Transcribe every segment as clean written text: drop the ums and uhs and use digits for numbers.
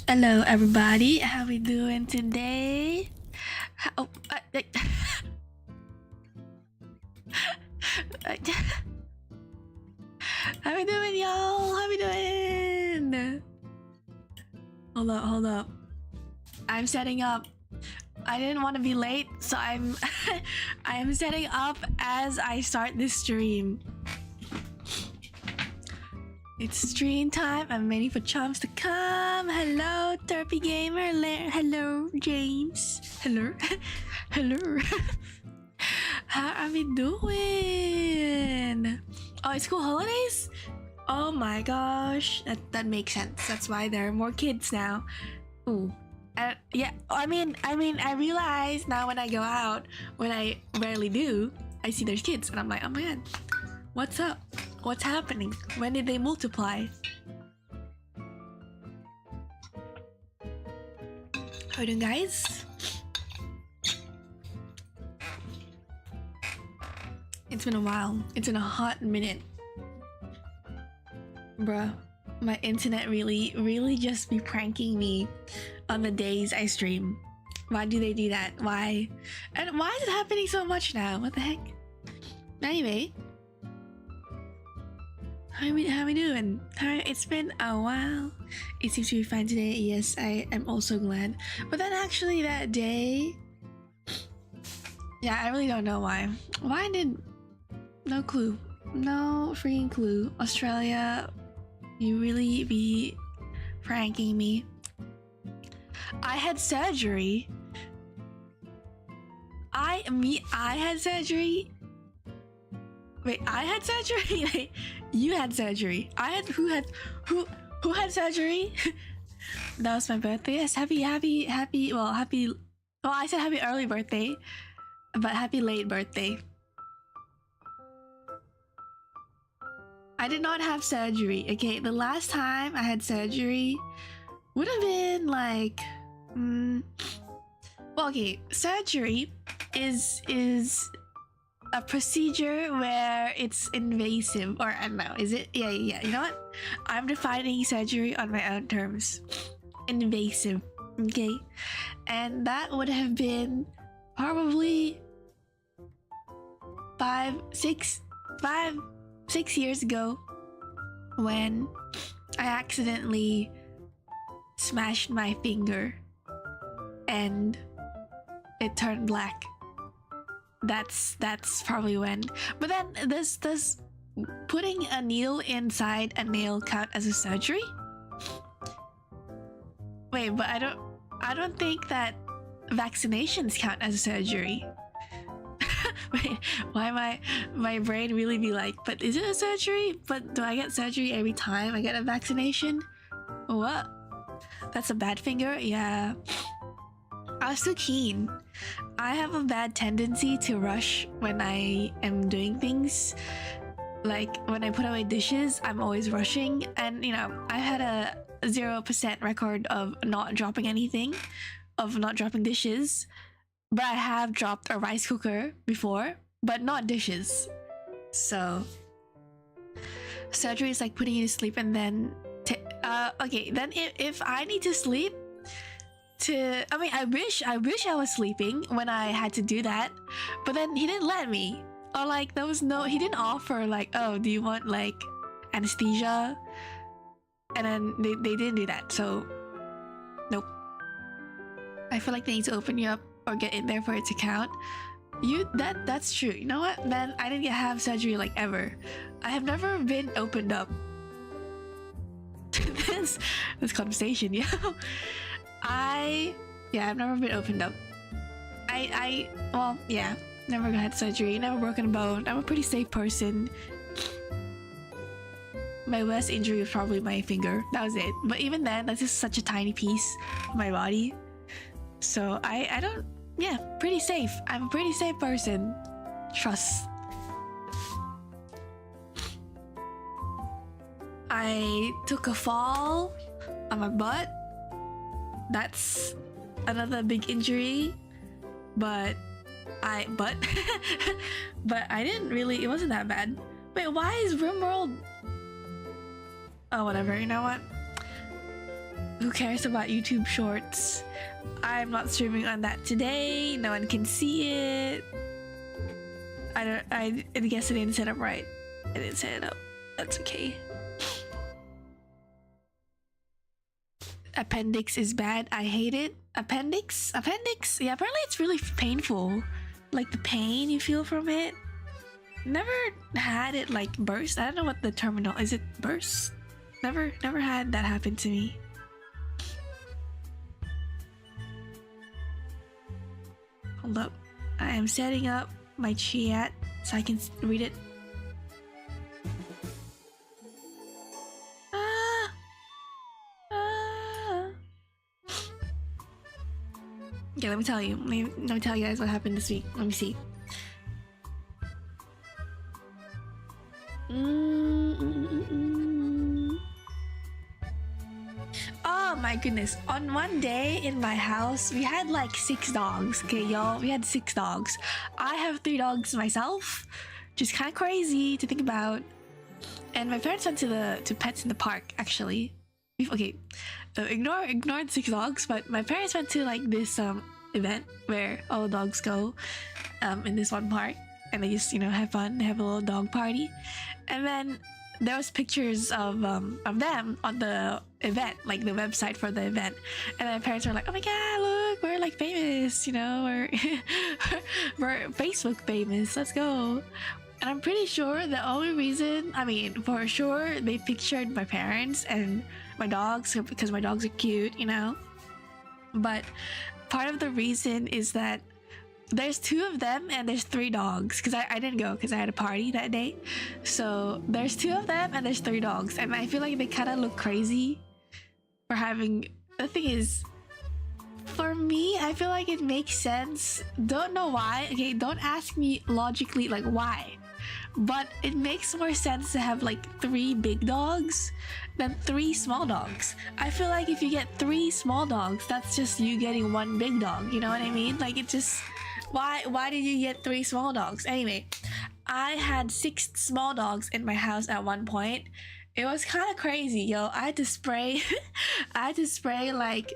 Hello, everybody. How we doing today? How, how we doing, y'all? How we doing? Hold up. I'm setting up. I didn't want to be late, so I'm I am setting up as I start this stream. It's stream time. I'm waiting for chums to come. Hello, Derpy Gamer. Hello, James. Hello. Hello. How are we doing? Oh, it's school holidays? Oh my gosh. That makes sense. That's why there are more kids now. Ooh. Yeah, I mean, I realize now when I go out, when I rarely do, I see there's kids, and I'm like, oh my god, what's up? What's happening? When did they multiply? How you doing, guys? It's been a while. It's been a hot minute. Bruh, my internet really just be pranking me on the days I stream. Why do they do that? Why? And why is it happening so much now? What the heck? Anyway. How we doing? It's been a while. It seems to be fine today. Yes, I am also glad. But then actually that day... Yeah, I really don't know why. Why did... No clue. No freaking clue. Australia, you really be pranking me. I had surgery. I had surgery? Wait, I had surgery? Wait, you had surgery. Who had surgery? That was my birthday. Yes, happy, well, I said happy early birthday, but happy late birthday. I did not have surgery, okay? The last time I had surgery would have been like, well, okay, surgery is a procedure where it's invasive, or I don't know, is it? Yeah, you know what? I'm defining surgery on my own terms. Invasive, okay? And that would have been probably 6 years ago when I accidentally smashed my finger and it turned black. That's probably when. But then does putting a needle inside a nail count as a surgery? Wait, but I don't think that vaccinations count as a surgery. Wait, why my brain really be like, but is it a surgery? But do I get surgery every time I get a vaccination? What? That's a bad finger? Yeah. I was too keen. I have a bad tendency to rush when I am doing things. Like when I put away dishes, I'm always rushing. And you know, I had a 0% record of not dropping anything, of not dropping dishes. But I have dropped a rice cooker before, but not dishes. So surgery is like putting you to sleep and then okay, then if I need to sleep I mean, I wish I was sleeping when I had to do that, but then he didn't let me. Or like he didn't offer like, oh, do you want like anesthesia? And then they didn't do that, so nope. I feel like they need to open you up or get in there for it to count. That's true. You know what? Then I didn't have surgery like ever. I have never been opened up. this conversation, you know? I've never been opened up. Well, yeah, never had surgery, never broken a bone. I'm a pretty safe person. My worst injury was probably my finger. That was it. But even then, that's just such a tiny piece of my body. So I don't, yeah, pretty safe. I'm a pretty safe person. Trust. I took a fall on my butt. That's another big injury, but I didn't really, it wasn't that bad. Wait, why is RimWorld? Oh, whatever, you know what? Who cares about YouTube Shorts? I'm not streaming on that today. No one can see it. I guess I didn't set up right. I didn't set it up. That's okay. Appendix is bad. I hate it. Appendix? Yeah, apparently it's really painful. Like the pain you feel from it. Never had it like burst. I don't know what the terminal is. It burst? Never had that happen to me. Hold up. I am setting up my chat so I can read it. Okay, let me tell you. Let me tell you guys what happened this week. Let me see. Oh my goodness. On one day in my house, we had like 6 dogs. Okay, y'all, we had 6 dogs. I have 3 dogs myself. Just kind of crazy to think about. And my parents went to pets in the park, actually. Okay, ignore the 6 dogs, but my parents went to like this event where all the dogs go in this one park, and they just, you know, have fun. They have a little dog party, and then there was pictures of them on the event, like the website for the event, and my parents were like, "Oh my god, look, we're like famous, you know, we're Facebook famous. Let's go." And I'm pretty sure the only reason, I mean, for sure, they pictured my parents and my dogs because my dogs are cute, you know. But part of the reason is that there's 2 of them and there's 3 dogs, because I didn't go because I had a party that day. So there's 2 of them and there's 3 dogs, and I feel like they kind of look crazy for having. The thing is, for me, I feel like it makes sense. Don't know why. Okay, don't ask me logically like why, but it makes more sense to have like 3 big dogs than 3 small dogs. I feel like if you get 3 small dogs, that's just you getting 1 big dog. You know what I mean? Like, it just, why did you get 3 small dogs? Anyway, I had 6 small dogs in my house at one point. It was kind of crazy, yo. I had to spray like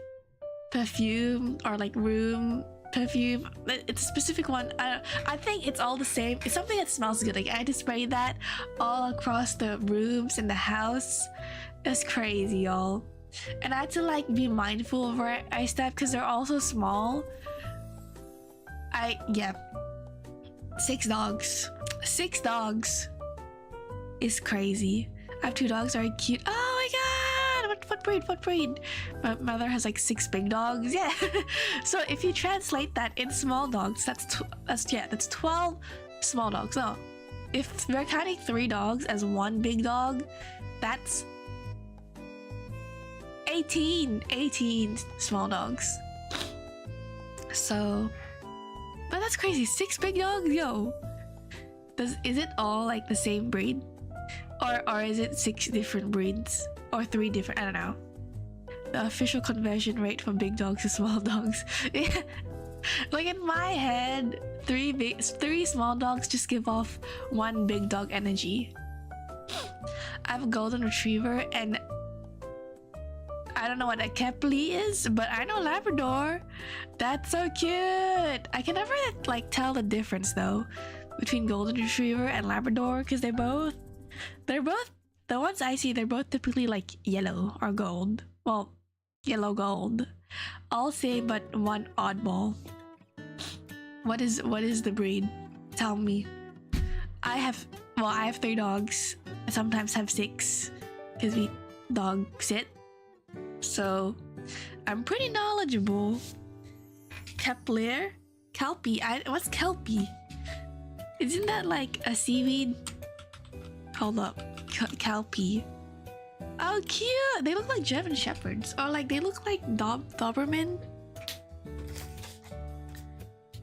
perfume or like room perfume. It's a specific one. I think it's all the same. It's something that smells good. Like, I had to spray that all across the rooms in the house. It's crazy, y'all. And I had to like be mindful of where I step because they're also small. Yeah, 6 dogs. 6 dogs is crazy. I have 2 dogs that are cute. Oh my god! What breed? My mother has like 6 big dogs. Yeah. So if you translate that in small dogs, that's 12 small dogs. No, if we're counting 3 dogs as 1 big dog, that's 18 small dogs. So, but that's crazy. 6 big dogs, yo. Is it all like the same breed, or is it 6 different breeds, or 3 different? I don't know. The official conversion rate from big dogs to small dogs. Yeah. Like, in my head, 3 small dogs just give off 1 big dog energy. I have a golden retriever, and I don't know what a Kepley is, but I know Labrador. That's so cute. I can never like tell the difference though between golden retriever and Labrador, because they're both the ones I see, they're both typically like yellow or gold. Well, yellow gold. All same, but one oddball. What is the breed? Tell me. I have 3 dogs. I sometimes have 6 because we dog sit. So I'm pretty knowledgeable. Kepler? Kelpie? What's Kelpie? Isn't that like a seaweed? Hold up. Kelpie. Oh, cute! They look like German Shepherds. Or like they look like Doberman.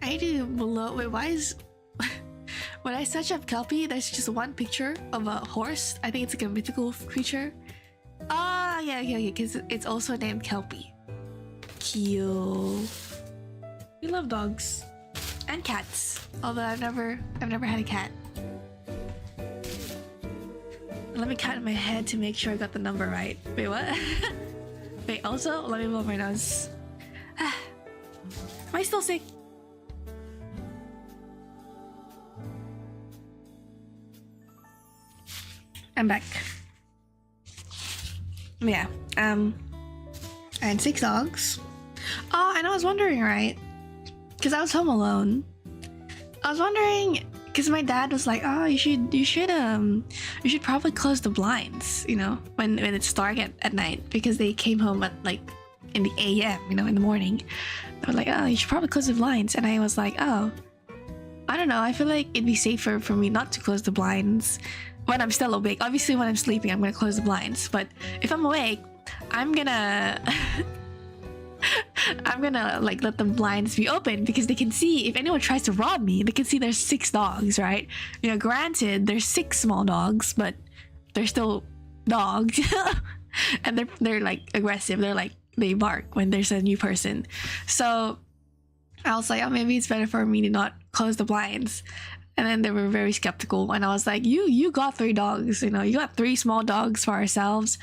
I need to below. Wait, why is... When I search up Kelpie, there's just one picture of a horse. I think it's like a mythical creature. Ah, yeah, because it's also named Kelpie. Cute. We love dogs and cats. Although I've never had a cat. Let me count in my head to make sure I got the number right. Wait, what? Wait, Wait, also, let me blow my nose. Am I still sick? I'm back. Yeah, I had 6 dogs. Oh, and I was wondering, right? Because I was home alone. I was wondering, because my dad was like, "Oh, you should probably close the blinds, you know, when it's dark at night, because they came home at like in the AM, you know, in the morning." They were like, "Oh, you should probably close the blinds," and I was like, "Oh, I don't know. I feel like it'd be safer for me not to close the blinds when I'm still awake. Obviously, when I'm sleeping, I'm gonna close the blinds, but if I'm awake, I'm gonna." I'm gonna like let the blinds be open because they can see if anyone tries to rob me. They can see there's 6 dogs, right? You know, granted, there's 6 small dogs, but they're still dogs, and they're like aggressive. They're like they bark when there's a new person. So I was like, oh, maybe it's better for me to not close the blinds. And then they were very skeptical, and I was like, you got 3 dogs, you know, you got 3 small dogs for ourselves.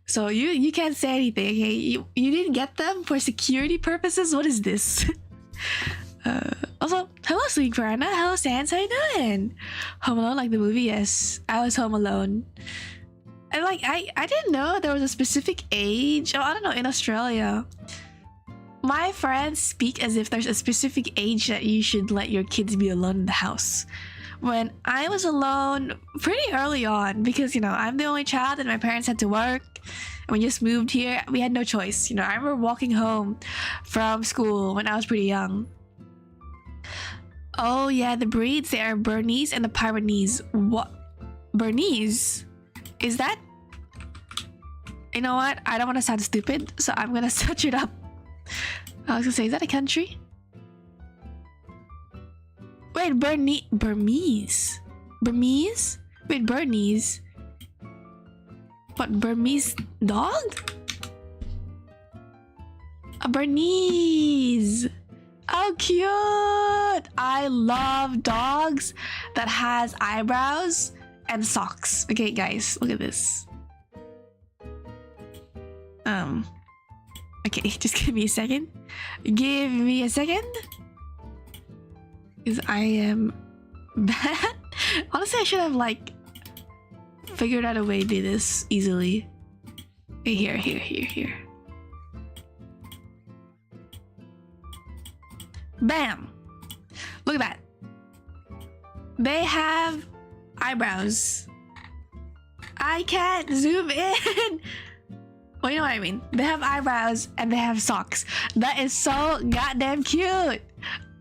So you can't say anything. Hey, you didn't get them for security purposes? What is this? Also, hello Sweet Piranha. Hello Sans, how you doing? Home Alone, like the movie? Yes, I was home alone. And like I didn't know there was a specific age. Oh, I don't know, in Australia, my friends speak as if there's a specific age that you should let your kids be alone in the house. When I was alone pretty early on, because, you know, I'm the only child and my parents had to work, and we just moved here, we had no choice. You know, I remember walking home from school when I was pretty young. Oh yeah, the breeds, they are Bernese and the Pyrenees. What? Bernese? Is that? You know what? I don't want to sound stupid, so I'm gonna search it up. I was gonna say, is that a country? Wait, Burmese? Burmese? Wait, Bernese? What, Burmese dog? A Bernese! Oh, cute! I love dogs that has eyebrows and socks. Okay, guys, look at this. Okay, just give me a second. Give me a second. Because I am bad. Honestly, I should have like figured out a way to do this easily. Here. Bam! Look at that. They have eyebrows. I can't zoom in. Well, you know what I mean. They have eyebrows and they have socks. That is so goddamn cute.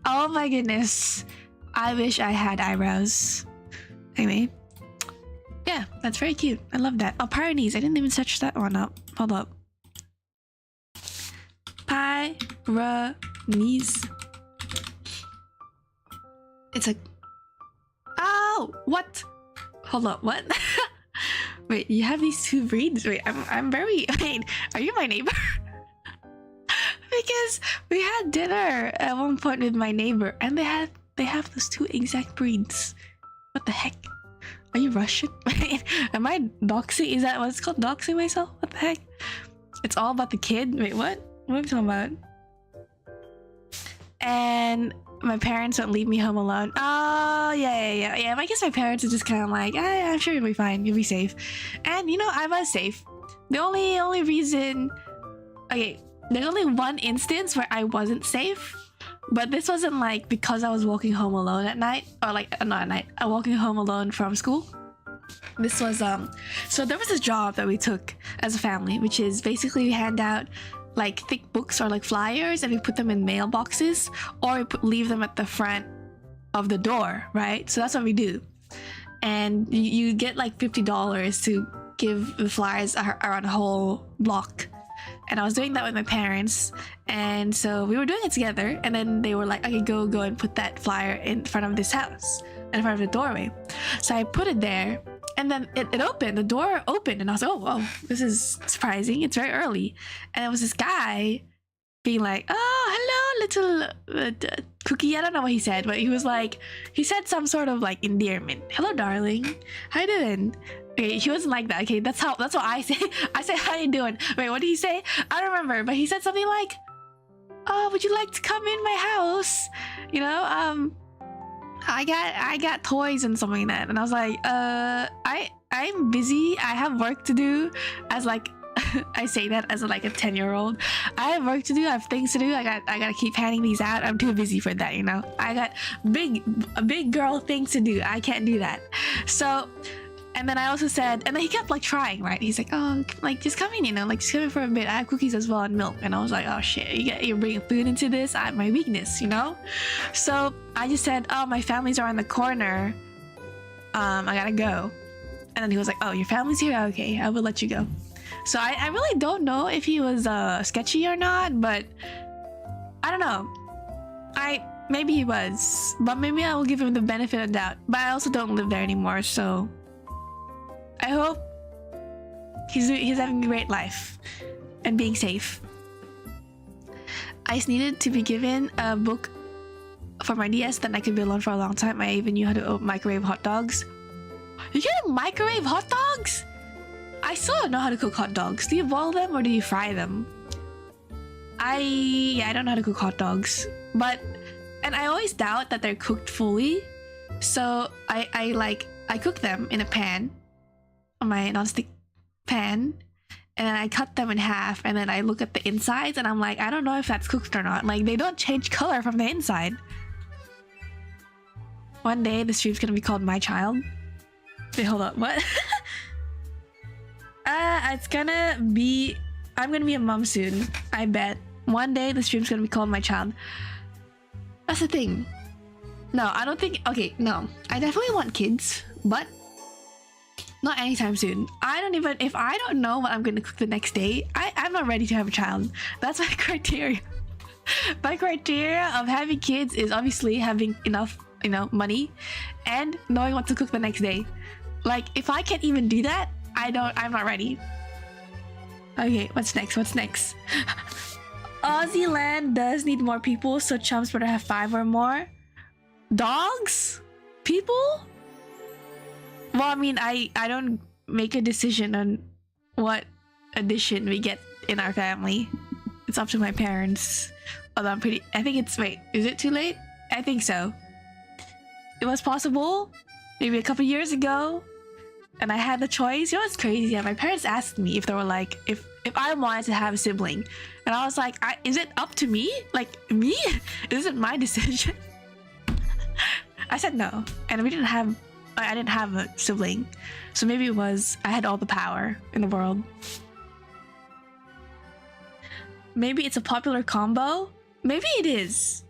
Oh my goodness. I wish I had eyebrows. Anyway. Yeah, that's very cute. I love that. Oh, Pyrenees. I didn't even search that one up. Hold up. Pyrenees. It's a... Oh! What? Hold up. What? Wait, you have these 2 breeds? Wait, I'm very... Wait, are you my neighbor? Because we had dinner at one point with my neighbor, and they have those 2 exact breeds. What the heck? Are you Russian? Wait, am I doxing? Is that what it's called? Doxing myself? What the heck? It's all about the kid? Wait, what? What are we talking about? And my parents won't leave me home alone. Oh, yeah. I guess my parents are just kind of like, I'm sure you'll be fine. You'll be safe. And, you know, I was safe. The only reason... Okay, there's only one instance where I wasn't safe. But this wasn't like because I was walking home alone at night. Or like, not at night. I'm walking home alone from school. This was, so there was this job that we took as a family, which is basically we hand out like thick books or like flyers, and we put them in mailboxes, or we leave them at the front of the door, right? So that's what we do. And you get like $50 to give the flyers around a whole block. And I was doing that with my parents, and so we were doing it together, and then they were like, okay, go and put that flyer in front of this house, in front of the doorway. So I put it there, and then it opened, the door opened, and I was like, oh, whoa, this is surprising, it's very early. And it was this guy being like, oh, hello, little cookie. I don't know what he said, but he was like, he said some sort of like endearment. Hello, darling, how you doing? Okay, he wasn't like that. Okay, that's what I say. I said, how you doing? Wait, what did he say? I don't remember, but he said something like, oh, would you like to come in my house? You know, I got toys and something like that. And I was like, I'm busy. I have work to do. As like, I say that as like a 10-year-old. I have work to do. I have things to do. I gotta keep handing these out. I'm too busy for that, you know. I got big girl things to do. I can't do that. So, and then I also said, and then he kept like trying, right? He's like, oh, like just come in, you know, like just come in for a bit. I have cookies as well and milk. And I was like, oh shit, you're bringing food into this. I have my weakness, you know. So I just said, oh, my family's around the corner. I gotta go. And then he was like, oh, your family's here? Okay, I will let you go. So I really don't know if he was sketchy or not, but I don't know. Maybe he was, but maybe I will give him the benefit of the doubt. But I also don't live there anymore, so I hope he's having a great life and being safe. I just needed to be given a book for my DS, then I could be alone for a long time. I even knew how to microwave hot dogs. You can microwave hot dogs? I still don't know how to cook hot dogs. Do you boil them or do you fry them? I don't know how to cook hot dogs. And I always doubt that they're cooked fully. So I cook them in a pan, on my nonstick pan, and then I cut them in half, and then I look at the insides and I'm like, I don't know if that's cooked or not. Like, they don't change color from the inside. One day the stream's gonna be called My Child. Wait, hold up, what? It's gonna be, I'm gonna be a mom soon, I bet. One day the stream's gonna be called My Child. That's the thing. No, I don't think, okay, no. I definitely want kids, but not anytime soon. If I don't know what I'm gonna cook the next day, I'm not ready to have a child. That's my criteria. My criteria of having kids is obviously having enough, you know, money and knowing what to cook the next day. Like, if I can't even do that, I'm not ready. Okay, what's next? Aussie land does need more people, so chums better have 5 or more. Dogs? People? Well, I mean, I don't make a decision on what addition we get in our family. It's up to my parents. Although I think it's, wait, is it too late? I think so. It was possible maybe a couple years ago, and I had the choice. You know what's crazy? Yeah, my parents asked me if they were like, if I wanted to have a sibling, and I was like, is it up to me? Like, me? Is it my decision? I said no, and I didn't have a sibling, so maybe it was I had all the power in the world. Maybe it's a popular combo. Maybe it is.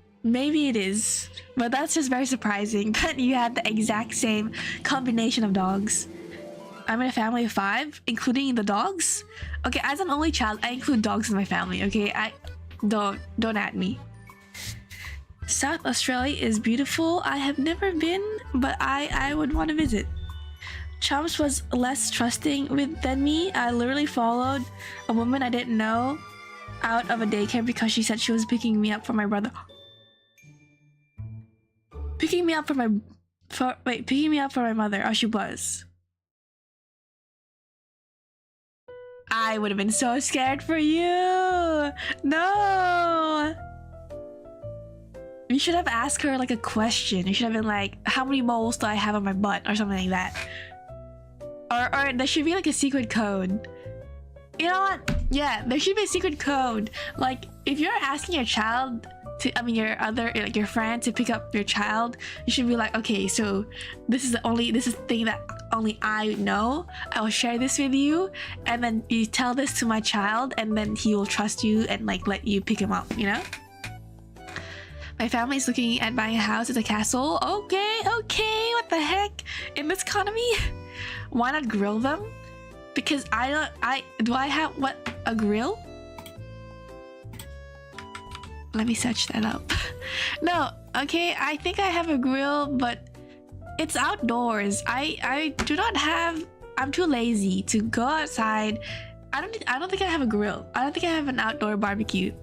But that's just very surprising that you had the exact same combination of dogs. I'm in a family of 5, including the dogs. Okay, as an only child, I include dogs in my family. Okay, don't at me. South Australia is beautiful. I have never been, but I would want to visit. Chums was less trusting than me. I literally followed a woman I didn't know out of a daycare because she said she was picking me up for my brother. Picking me up for my mother. Oh, she was. I would have been so scared for you. No. You should have asked her like a question. You should have been like, how many moles do I have on my butt or something like that. Or there should be like a secret code. You know what? Yeah, there should be a secret code. Like, if you're asking your child to, your friend to pick up your child, you should be like, okay, so this is the thing that only I know. I will share this with you, and then you tell this to my child, and then he will trust you and like let you pick him up, you know? My family is looking at buying a house as a castle. Okay, what the heck? In this economy? Why not grill them? Because do I have a grill? Let me search that up. No, okay, I think I have a grill, but it's outdoors. I do not have, I'm too lazy to go outside. I don't think I have a grill. I don't think I have an outdoor barbecue,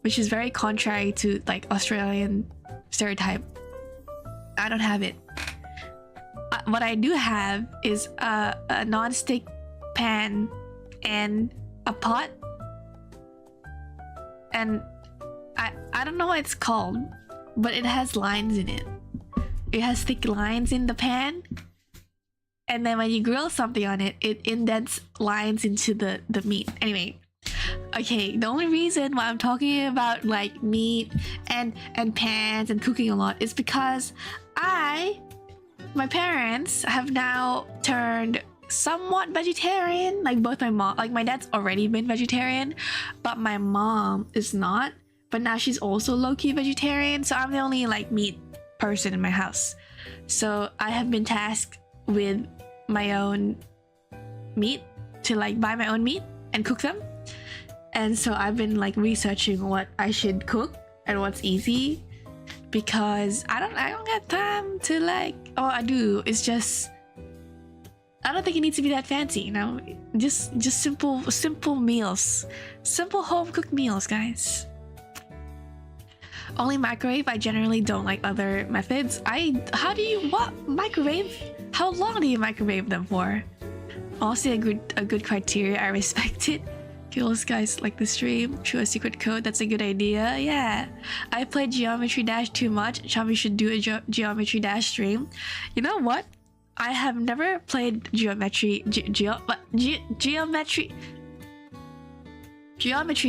which is very contrary to like Australian stereotype. I don't have it. what I do have is a non-stick pan and a pot, and I don't know what it's called, but it has lines in it. It has thick lines in the pan, and then when you grill something on it, it indents lines into the meat. Anyway, okay, the only reason why I'm talking about like meat and pans and cooking a lot is because my parents have now turned somewhat vegetarian. Like both my dad's already been vegetarian, but my mom is not. But now she's also low-key vegetarian, so I'm the only like meat person in my house. So I have been tasked with my own meat, to like buy my own meat and cook them. And so I've been like researching what I should cook and what's easy, because I don't have time to like, oh, I do, it's just, I don't think it needs to be that fancy, you know? Just simple meals, simple home cooked meals, guys. Only microwave. I generally don't like other methods. Microwave? How long do you microwave them for? Honestly, a good criteria. I respect it. Kills guys like the stream. Show a secret code. That's a good idea. Yeah. I played Geometry Dash too much. Chubby should do a Geometry Dash stream. You know what? I have never played Geometry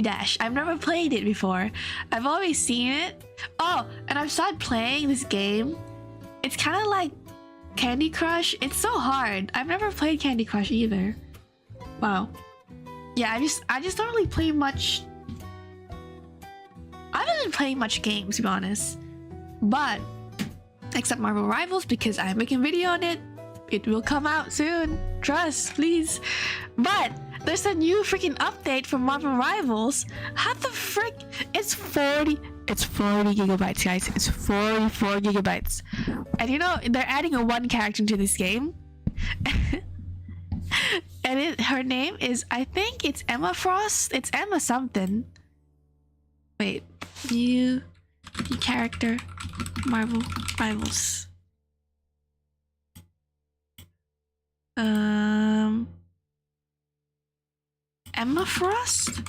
Dash. I've never played it before. I've always seen it. Oh, and I've started playing this game. It's kind of like Candy Crush. It's so hard. I've never played Candy Crush either. Wow. Yeah, I just don't really play much. I haven't been playing much games, to be honest. But except Marvel Rivals, because I'm making a video on it. It will come out soon. Trust, please. But there's a new freaking update for Marvel Rivals. How the frick? It's 40 gigabytes, guys. It's 44 gigabytes. And you know, they're adding a one character into this game. And her name is, I think it's Emma Frost. It's Emma something. Wait, new character, Marvel Rivals. Emma Frost?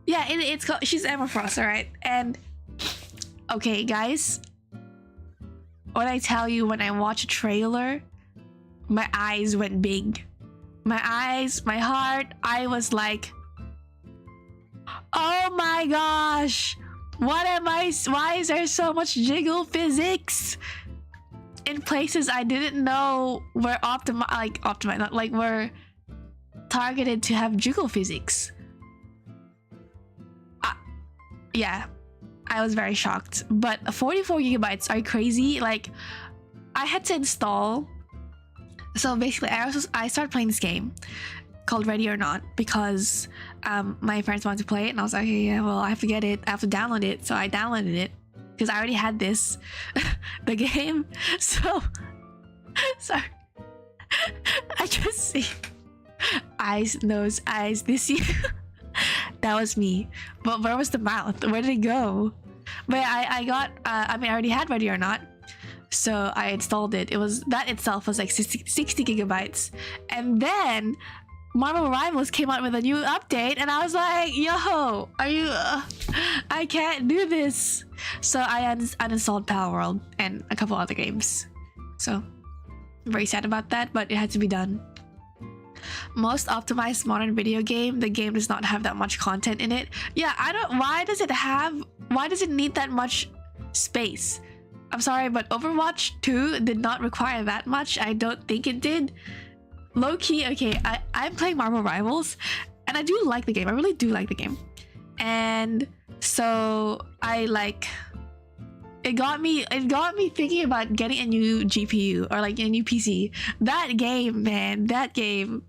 Yeah, it's called, she's Emma Frost, alright? And okay, guys, what I tell you, when I watch a trailer, my eyes went big. My eyes, my heart, I was like, oh my gosh, why is there so much jiggle physics in places I didn't know were optimized, like were targeted to have jiggle physics. Yeah, I was very shocked. But 44 gigabytes, are you crazy? Like, I had to install. So basically, I started playing this game called Ready or Not because my friends wanted to play it, and I was like, okay, yeah, well, I have to get it. I have to download it. So I downloaded it because I already had the game. So sorry, I just see eyes, nose, eyes. This year. That was me. But where was the mouth? Where did it go? But I got I already had Ready or Not, so I installed it. That itself was like 60 gigabytes, and then Marvel Rivals came out with a new update, and I was like, yo, are you I can't do this. So I uninstalled Pal World and a couple other games. So I'm very sad about that, but it had to be done. Most optimized modern video game, the game does not have that much content in it. Yeah, why does it need that much space? I'm sorry, but Overwatch 2 did not require that much. I don't think it did. Low-key, okay, I'm playing Marvel Rivals, and I do like the game. I really do like the game. And so it got me thinking about getting a new GPU or like a new PC. That game, man, that game.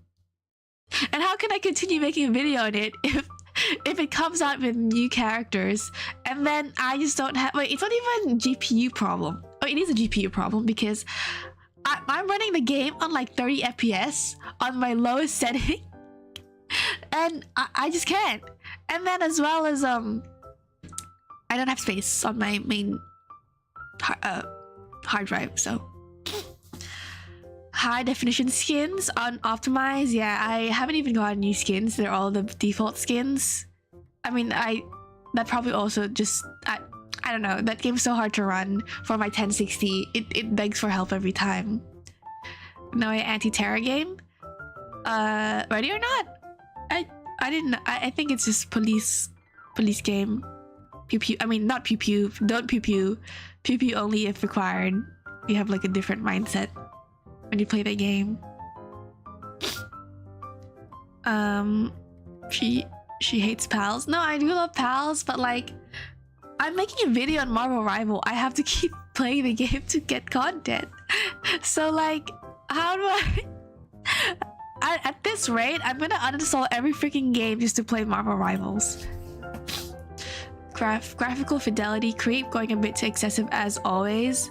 And how can I continue making a video on it if it comes out with new characters and then I just don't have, wait, it's not even a GPU problem. Oh, it is a GPU problem because I'm running the game on like 30 FPS on my lowest setting and I just can't. And then as well as I don't have space on my main hard drive, so high definition skins on optimize. Yeah, I haven't even gotten new skins. They're all the default skins. I mean, that probably also just I don't know. That game's so hard to run for my 1060. It begs for help every time. No, anti-terror game. Ready or not? I didn't. I think it's just police game. Pew pew. I mean, not pew pew. Don't pew pew. Pew pew only if required. You have like a different mindset when you play that game. She hates pals. No, I do love pals, but like, I'm making a video on Marvel Rival. I have to keep playing the game to get content. So like, how do at this rate, I'm gonna uninstall every freaking game just to play Marvel Rivals. Graphical fidelity creep, going a bit too excessive as always.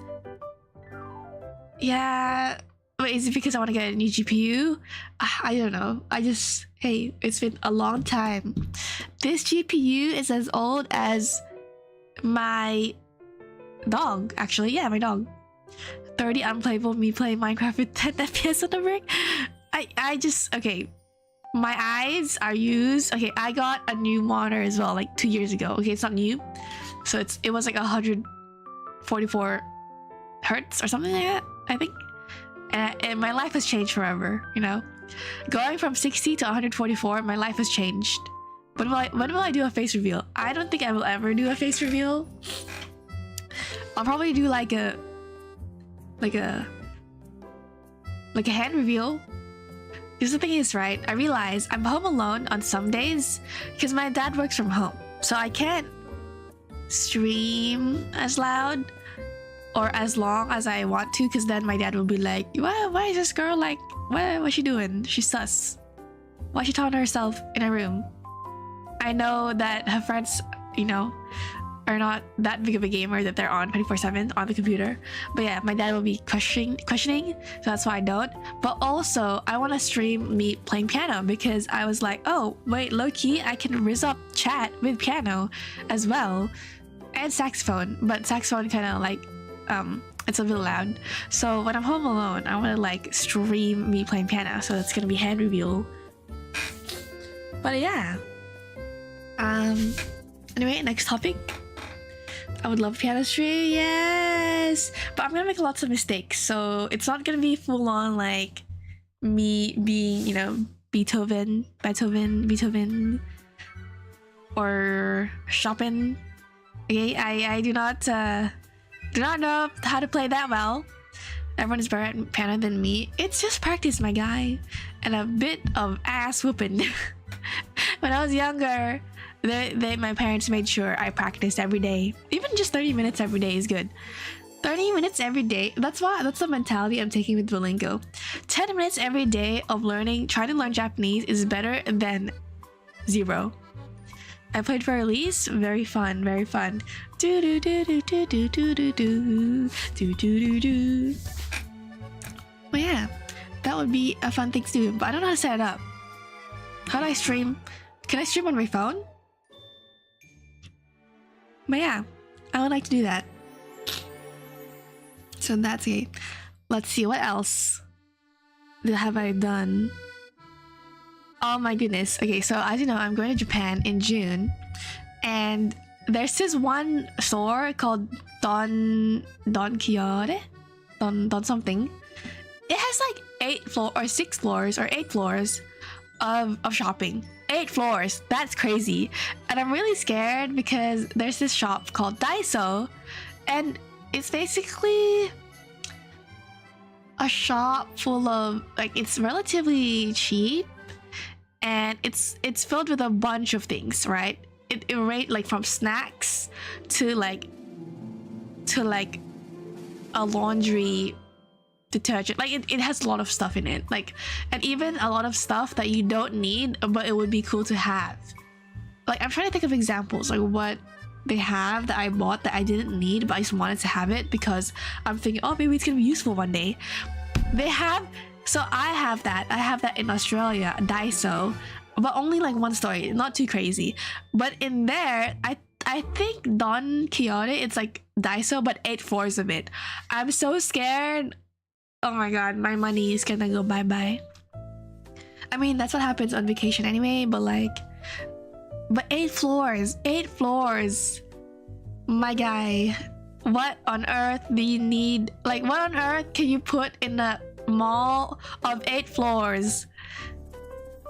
Yeah. Wait, is it because I want to get a new GPU? I don't know. Hey, it's been a long time. This GPU is as old as my dog, actually. Yeah, my dog. 30 unplayable me playing Minecraft with 10 FPS on the brick. Okay. My eyes are used. Okay, I got a new monitor as well, like 2 years ago. Okay, it's not new. So it was like 144 hertz or something like that, I think. And my life has changed forever, you know? Going from 60 to 144, my life has changed. When will I do a face reveal? I don't think I will ever do a face reveal. I'll probably do like a hand reveal. Because the thing is, right, I realize I'm home alone on some days because my dad works from home. So I can't stream as loud or as long as I want to, because then my dad will be like, why is this girl like, what's she doing? She's sus. Why is she talking to herself in a room? I know that her friends, you know, are not that big of a gamer that they're on 24/7 on the computer. But yeah, my dad will be questioning, so that's why I don't. But also, I want to stream me playing piano because I was like, oh, wait, low-key, I can rizz up chat with piano as well. And saxophone, but saxophone kind of like, it's a bit loud. So when I'm home alone, I want to like stream me playing piano, so that's gonna be hand reveal. But yeah. Anyway, next topic. I would love piano stream, yes! But I'm gonna make lots of mistakes, so it's not gonna be full on like me being, you know, Beethoven, or Chopin. Okay, I do not know how to play that well. Everyone is better at piano than me. It's just practice, my guy, and a bit of ass whooping. When I was younger, my parents made sure I practiced every day. Even just 30 minutes every day is good. 30 minutes every day. That's the mentality I'm taking with Duolingo. 10 minutes every day of trying to learn Japanese is better than 0. I played for Elise. Very fun, very fun. Do do do do do do do do do do do do. Well, yeah, that would be a fun thing to do, but I don't know how to set it up. How do I stream? Can I stream on my phone? But yeah, I would like to do that. So that's it. Let's see, what else have I done? Oh my goodness. Okay, so as you know, I'm going to Japan in June, and there's this one store called Don Quixote? Don something. It has like 6 floors or 8 floors of shopping. 8 floors. That's crazy. And I'm really scared because there's this shop called Daiso, and it's basically a shop full of like, it's relatively cheap, and it's filled with a bunch of things, right? It rate like from snacks to like a laundry detergent. Like it has a lot of stuff in it, like, and even a lot of stuff that you don't need but it would be cool to have. Like, I'm trying to think of examples like what they have that I bought that I didn't need but I just wanted to have it because I'm thinking, oh, maybe it's gonna be useful one day. They have, so I have that in Australia, Daiso, but only like one story, not too crazy. But in there, I think Don Quixote, it's like Daiso but 8 floors of it. I'm so scared oh my god, my money is gonna go bye-bye. I mean, that's what happens on vacation anyway, but like, but 8 floors. My guy, what on earth do you need? Like, what on earth can you put in a mall of 8 floors?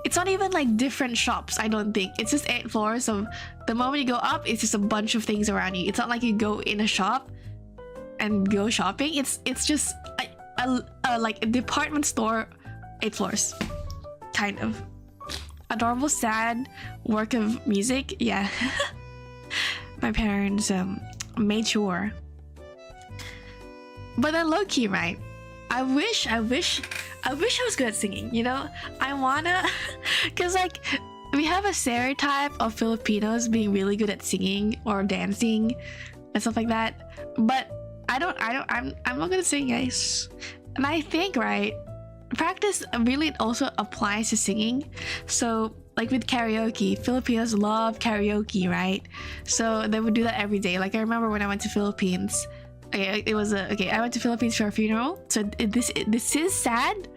It's not even like different shops, I don't think. It's just 8 floors, so the moment you go up, it's just a bunch of things around you. It's not like you go in a shop and go shopping. It's just like a department store, 8 floors, kind of. Adorable, sad work of music, yeah. My parents made sure. But then low-key, right? I wish I was good at singing, you know? I wanna, cause like we have a stereotype of Filipinos being really good at singing or dancing and stuff like that. But I'm not good at singing, guys. And I think, right, practice really also applies to singing. So like with karaoke, Filipinos love karaoke, right? So they would do that every day. Like I remember when I went to Philippines, I went to Philippines for a funeral. So this is sad,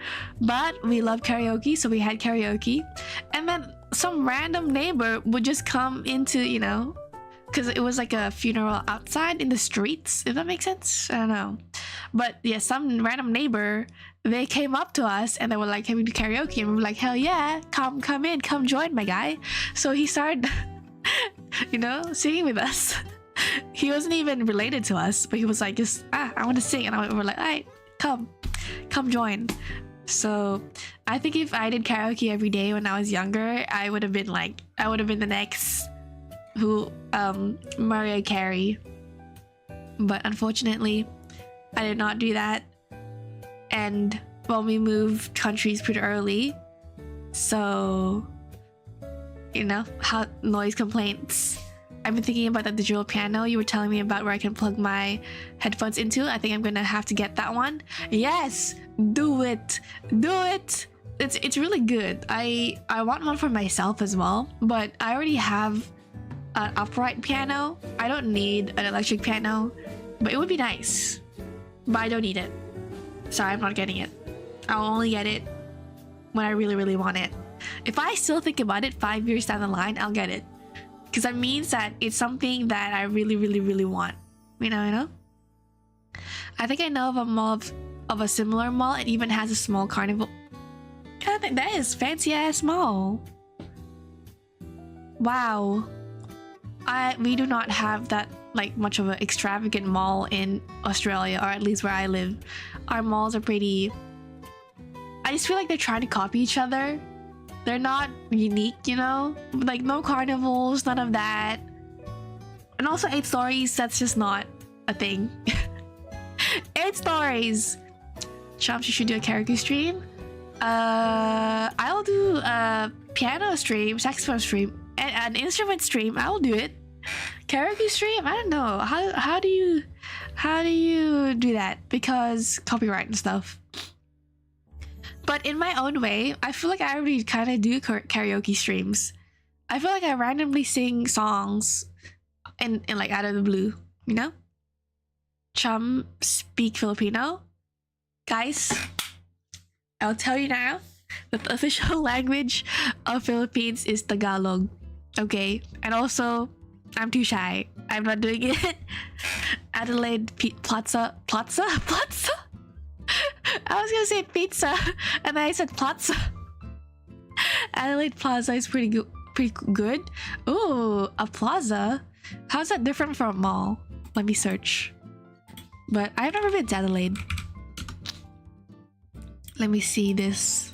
but we love karaoke, so we had karaoke. And then some random neighbor would just come into, you know, because it was like a funeral outside in the streets, if that makes sense. I don't know, but yeah, some random neighbor, they came up to us and they were like, "Can we do karaoke?" And we were like, "Hell yeah, come in, come join, my guy." So he started you know, singing with us. He wasn't even related to us, but he was like, just I want to sing, and we're like, "All right, come join." So I think if I did karaoke every day when I was younger, I would have been the next Mariah Carey. But unfortunately, I did not do that. And well, we moved countries pretty early, so you know, how noise complaints. I've been thinking about that digital piano you were telling me about, where I can plug my headphones into. I think I'm gonna have to get that one. Yes, do it. It's really good. I want one for myself as well, but I already have an upright piano. I don't need an electric piano, but it would be nice. But I don't need it, so I'm not getting it. I'll only get it when I really want it. If I still think about it 5 years down the line, I'll get it, because that means that it's something that I really want. You know. I think I know of a mall of a similar mall. It even has a small carnival. I think that is fancy ass mall. Wow. We do not have that like much of an extravagant mall in Australia, or at least where I live. Our malls are pretty, I just feel like they're trying to copy each other. They're not unique, you know? Like no carnivals, none of that. And also 8 stories, that's just not a thing. 8 stories. Chumps, you should do a karaoke stream. I'll do a piano stream, saxophone stream, and an instrument stream. I'll do it. Karaoke stream? I don't know. How do you do that? Because copyright and stuff. But in my own way, I feel like I already kind of do karaoke streams. I feel like I randomly sing songs and like out of the blue, you know? Chum speak Filipino. Guys, I'll tell you now that the official language of Philippines is Tagalog. Okay? And also, I'm too shy. I'm not doing it. Adelaide Plaza? I was gonna say pizza, and then I said plaza. Adelaide Plaza is pretty good. Ooh, a plaza? How's that different from a mall? Let me search. But I've never been to Adelaide. Let me see this.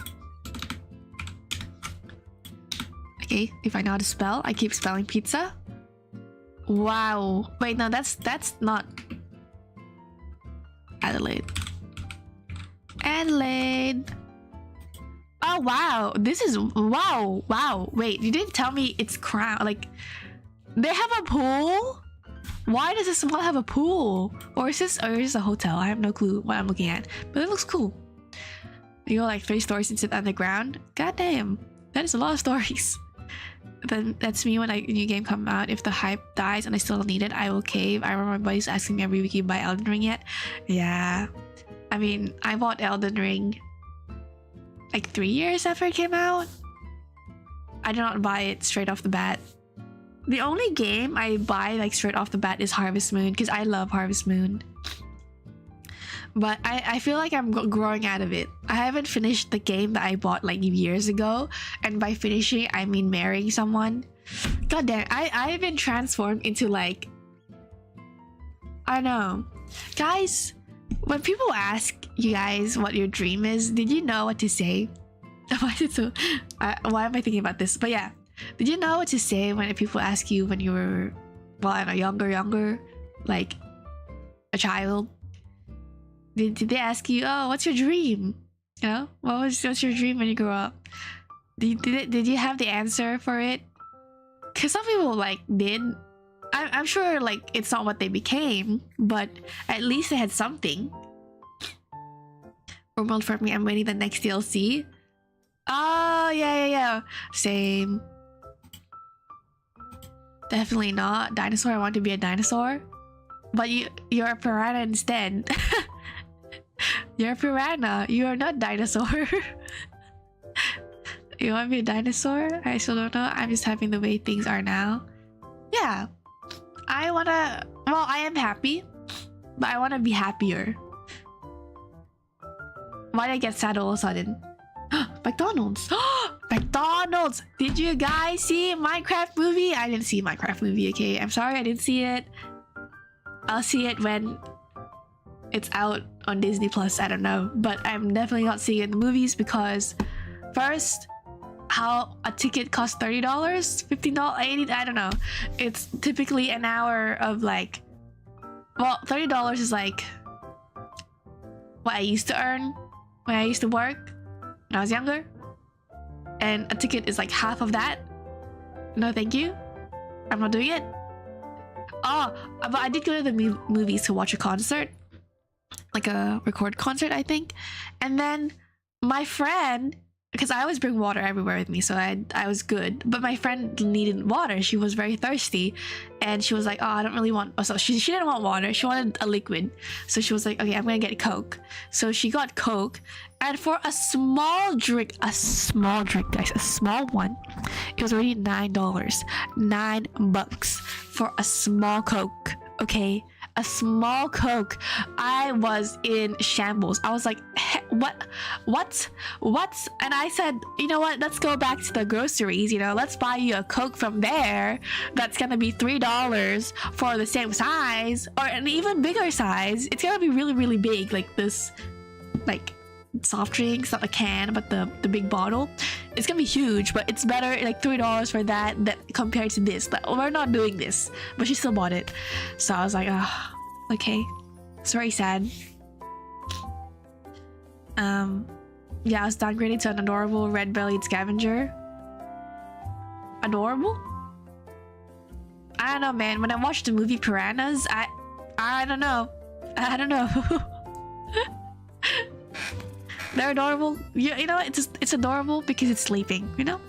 Okay, if I know how to spell, I keep spelling pizza. Wow. Wait, no, that's not Adelaide. Adelaide. Oh wow, this is wow. Wait, you didn't tell me it's Crown. Like, they have a pool? Why does this mall have a pool? Or is this a hotel? I have no clue what I'm looking at, but it looks cool. You go like 3 stories into the underground. God damn, that is a lot of stories. Then that's me when a new game come out. If the hype dies and I still don't need it, I will cave. I remember my buddies asking me every week, "You buy Elden Ring yet?" Yeah. I mean, I bought Elden Ring like 3 years after it came out. I did not buy it straight off the bat. The only game I buy like straight off the bat is Harvest Moon because I love Harvest Moon. But I feel like I'm growing out of it. I haven't finished the game that I bought like years ago. And by finishing, I mean marrying someone. God damn, I've been transformed into like... I know. Guys, when people ask you guys what your dream is, did you know what to say? Why am I thinking about this? But yeah, did you know what to say when people ask you when you were, well, I don't know, younger, like a child? Did they ask you, oh, what's your dream? You know, what's your dream when you grow up? Did you have the answer for it? Because some people like did. I'm sure like it's not what they became, but at least they had something. World for me, I'm waiting the next DLC. Oh yeah. Same. Definitely not. Dinosaur, I want to be a dinosaur. But you're a piranha instead. You're a piranha. You are not dinosaur. You want to be a dinosaur? I still don't know. I'm just happy the way things are now. Yeah. I wanna... Well, I am happy. But I wanna be happier. Why did I get sad all of a sudden? McDonald's! McDonald's! Did you guys see Minecraft movie? I didn't see Minecraft movie, okay? I'm sorry I didn't see it. I'll see it when it's out on Disney Plus. I don't know. But I'm definitely not seeing it in the movies because first, how a ticket costs $30, $15, $80, I don't know. It's typically an hour of like, well, $30 is like what I used to earn when I used to work when I was younger. And a ticket is like half of that. No, thank you. I'm not doing it. Oh, but I did go to the movies to watch a concert. Like a record concert, I think. And then my friend, because I always bring water everywhere with me, so I was good. But my friend needed water. She was very thirsty. And she was like, oh, I don't really want... Oh, so she didn't want water. She wanted a liquid. So she was like, okay, I'm going to get Coke. So she got Coke. And for a small drink, guys, a small one, it was already $9. $9 for a small Coke, okay? A small Coke. I was in shambles. I was like, what? And I said, you know what? Let's go back to the groceries. You know, let's buy you a Coke from there. That's gonna be $3 for the same size or an even bigger size. It's gonna be really, really big, like this, like soft drinks, not a can, but the big bottle. It's gonna be huge, but it's better like $3 for that compared to this. But we're not doing this. But she still bought it. So I was like, oh, okay. It's very sad. Yeah, I was downgraded to an adorable red-bellied scavenger. Adorable? I don't know, man. When I watched the movie Piranhas, I don't know. I don't know. They're adorable. You know, it's adorable because it's sleeping, you know?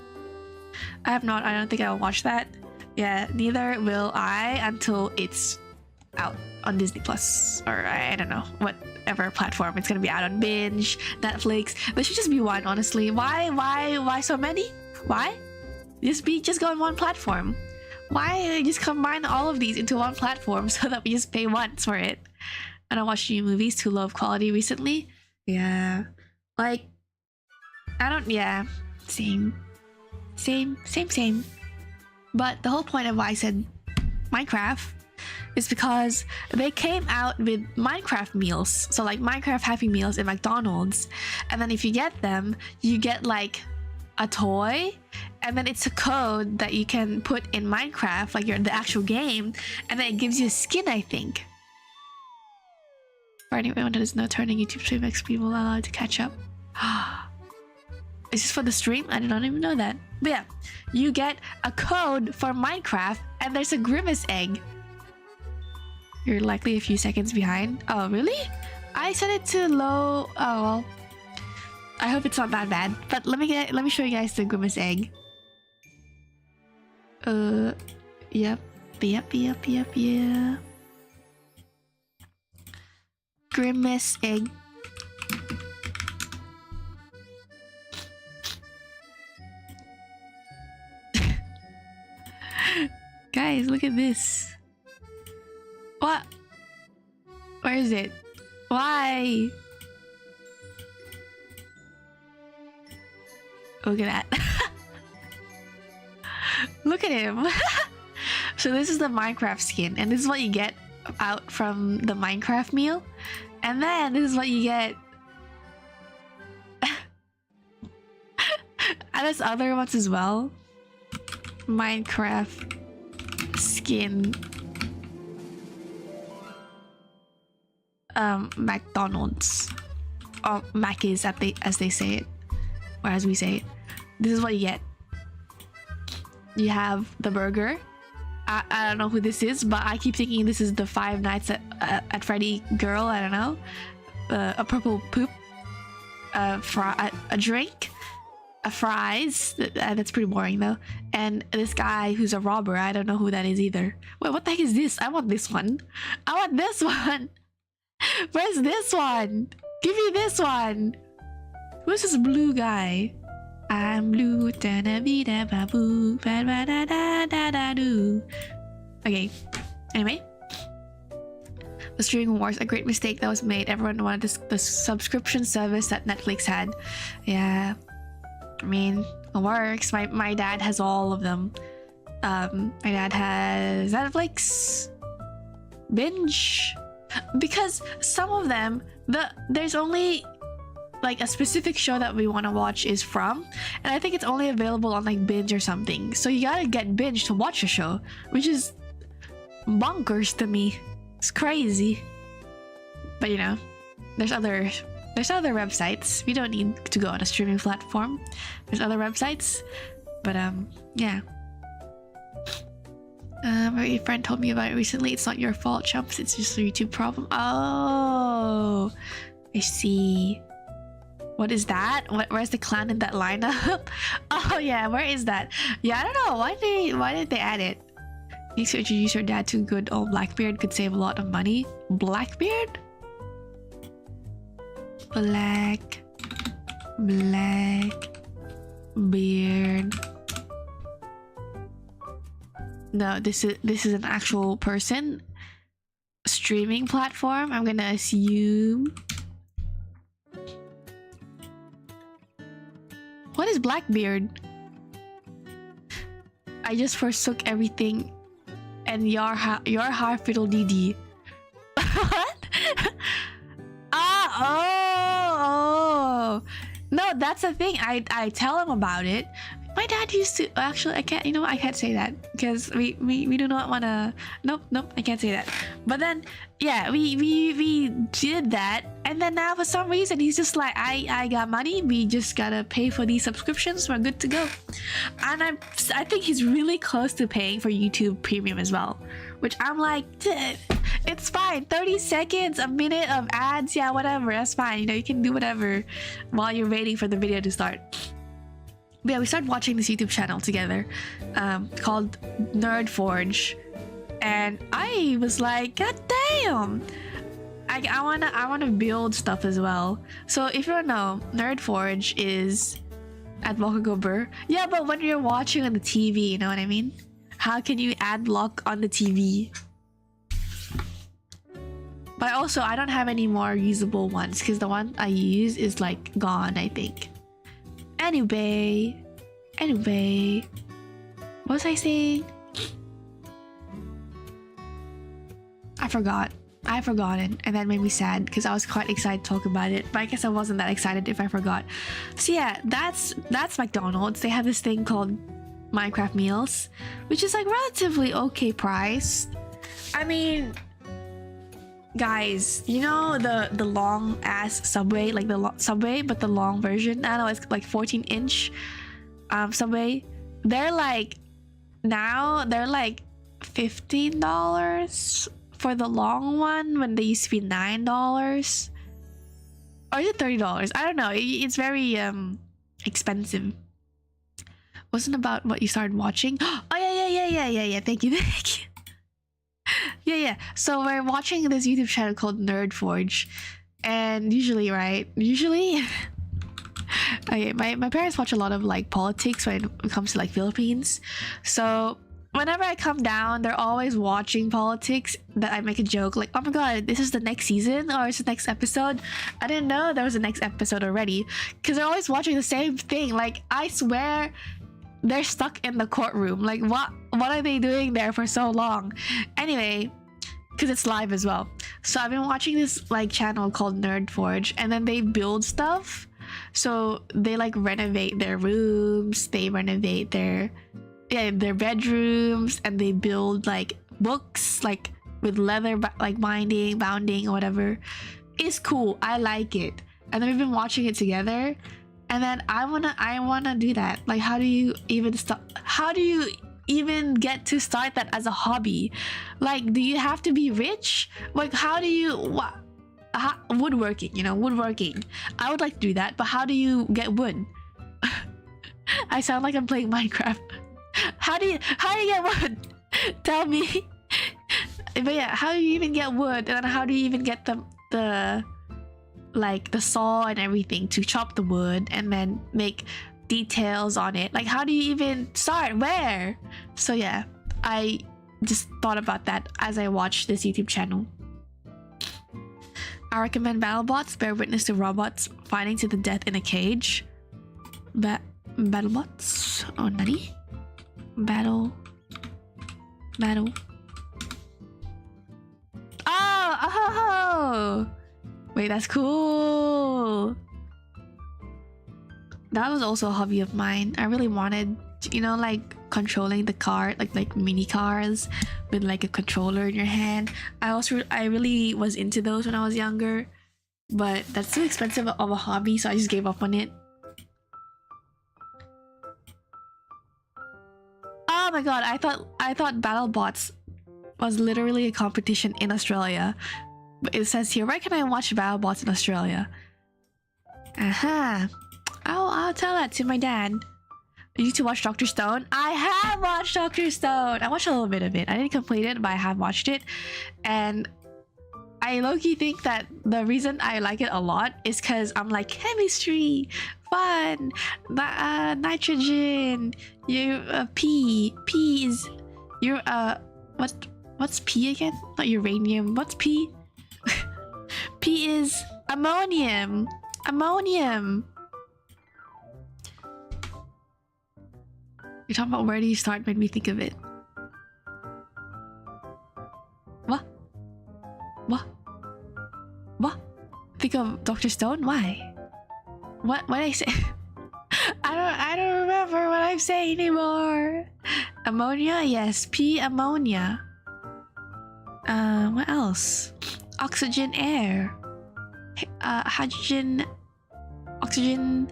I don't think I'll watch that. Yeah, neither will I until it's out on Disney Plus or I don't know, whatever platform. It's gonna be out on Binge, Netflix. There should just be one, honestly. Why so many? Why? Just go on one platform. Why just combine all of these into one platform so that we just pay once for it? And I watched new movies too low of quality recently. Yeah. Like, yeah, same. But the whole point of why I said Minecraft is because they came out with Minecraft meals. So like Minecraft Happy Meals in McDonald's. And then if you get them, you get like a toy. And then it's a code that you can put in Minecraft, like the actual game. And then it gives you a skin, I think. For anyone that is not turning YouTube stream makes people allowed to catch up. Is this for the stream? I did not even know that. But yeah, you get a code for Minecraft and there's a Grimace egg. You're likely a few seconds behind. Oh, really? I set it to low. Oh, well. I hope it's not that bad. But let me show you guys the Grimace egg. Yep. Grimace egg. Guys, look at this. What? Where is it? Why? Look at that. Look at him. So this is the Minecraft skin, and this is what you get out from the Minecraft meal. And then this is what you get. And there's other ones as well. Minecraft skin. McDonald's. Or Mackies as they say it. Or as we say it. This is what you get. You have the burger. I don't know who this is, but I keep thinking this is the Five Nights at Freddy girl. I don't know. A purple poop. A drink. A fries. That's pretty boring though. And this guy who's a robber. I don't know who that is either. Wait, what the heck is this? I want this one. I want this one. Where's this one? Give me this one. Who's this blue guy? I'm blue. Okay. Anyway. The streaming wars, a great mistake that was made. Everyone wanted the subscription service that Netflix had. Yeah. I mean, it works. My dad has all of them. My dad has Netflix, Binge, because some of them there's only like a specific show that we want to watch is from, and I think it's only available on like Binge or something. So you gotta get Binge to watch a show, which is bonkers to me. It's crazy. But you know, there's other websites. We don't need to go on a streaming platform. There's other websites. But yeah. My friend told me about it recently. It's not your fault, chumps. It's just a YouTube problem. Oh, I see. What is that? Where's the clan in that lineup? Oh yeah, where is that? Yeah, I don't know. Why did they add it? You should introduce your dad to good old Blackbeard. Could save a lot of money. Blackbeard? Blackbeard. No, this is an actual person. Streaming platform. I'm gonna assume. What is Blackbeard? I just forsook everything, and your fiddle DD. What? Oh. No, that's the thing. I tell him about it. My dad used to actually. I can't. You know, I can't say that because we do not want to. Nope. I can't say that. But then, yeah, we did that, and then now for some reason he's just like, I got money. We just gotta pay for these subscriptions. We're good to go. And I think he's really close to paying for YouTube Premium as well, which I'm like, it's fine. 30 seconds, a minute of ads, yeah, whatever. That's fine. You know, you can do whatever while you're waiting for the video to start. But yeah, we started watching this YouTube channel together called Nerd Forge, and I was like, God damn, I wanna build stuff as well. So if you don't know, Nerd Forge is at Bokagober. Yeah, but when you're watching on the TV, you know what I mean? How can you add lock on the TV? But also, I don't have any more usable ones because the one I use is like gone, I think. Anyway, what was I saying? I've forgotten, and that made me sad because I was quite excited to talk about it, but I guess I wasn't that excited if I forgot. So yeah, that's McDonald's. They have this thing called Minecraft meals, which is like relatively okay priced. I mean, guys, you know the long ass Subway, like the Subway but the long version. I don't know, it's like 14-inch Subway. They're like $15 for the long one when they used to be $9, or is it $30? I don't know. It's very expensive. Wasn't about what you started watching. Oh yeah. Thank you. Yeah. So we're watching this YouTube channel called Nerd Forge, and usually, okay, my parents watch a lot of like politics when it comes to like Philippines. So whenever I come down, they're always watching politics. That I make a joke like, "Oh my god, this is the next season or it's the next episode." I didn't know there was a next episode already because they're always watching the same thing. Like I swear, they're stuck in the courtroom. Like what are they doing there for so long? Anyway, because it's live as well. So I've been watching this like channel called Nerd Forge, and then they build stuff. So they like renovate their rooms, they renovate their bedrooms, and they build like books like with leather like bounding or whatever. It's cool. I like it. And then we've been watching it together. And then I wanna do that. Like how do you even start? How do you even get to start that as a hobby? Like, do you have to be rich? Like, how do you woodworking, woodworking. I would like to do that, but how do you get wood? I sound like I'm playing Minecraft. How do you get wood? Tell me. But yeah, how do you even get wood? And then how do you even get the saw and everything to chop the wood and then make details on it? Like, how do you even start? Where? So yeah, I just thought about that as I watched this YouTube channel. I recommend BattleBots. Bear witness to robots fighting to the death in a cage. BattleBots. Oh, nani? Battle. Oh! Wait, that's cool. That was also a hobby of mine. I really wanted, like controlling the car, like mini cars with like a controller in your hand. I really was into those when I was younger, but that's too expensive of a hobby, so I just gave up on it. Oh my god, I thought BattleBots was literally a competition in Australia. But it says here, where can I watch BattleBots in Australia? Aha. I'll tell that to my dad. You need to watch Dr. Stone. I have watched Dr. Stone. I watched a little bit of it. I didn't complete it, but I have watched it. And I low-key think that the reason I like it a lot is because I'm like, chemistry, fun, nitrogen, P is, what's P again? Not uranium. What's P? P is ammonium. You're talking about where do you start made me think of it. What? Think of Dr. Stone? Why? What did I say? I don't remember what I'm saying anymore. Ammonia? Yes, P ammonia. What else? Oxygen, air. Hydrogen, oxygen,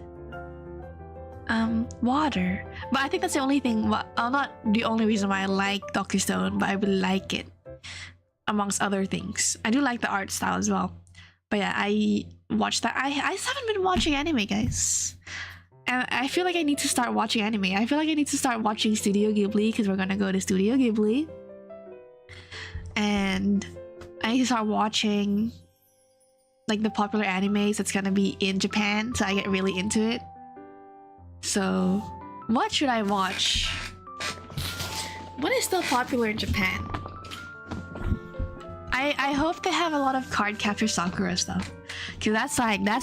water. But I think that's the only thing. Not the only reason why I like Dr. Stone, but I really like it, amongst other things. I do like the art style as well. But yeah, I watched that. I just haven't been watching anime, guys. And I feel like I need to start watching anime. I feel like I need to start watching Studio Ghibli because we're gonna go to Studio Ghibli. And I need to start watching like the popular animes that's gonna be in Japan, so I get really into it. So what should I watch? What is still popular in Japan? I hope they have a lot of card capture Sakura stuff, because that's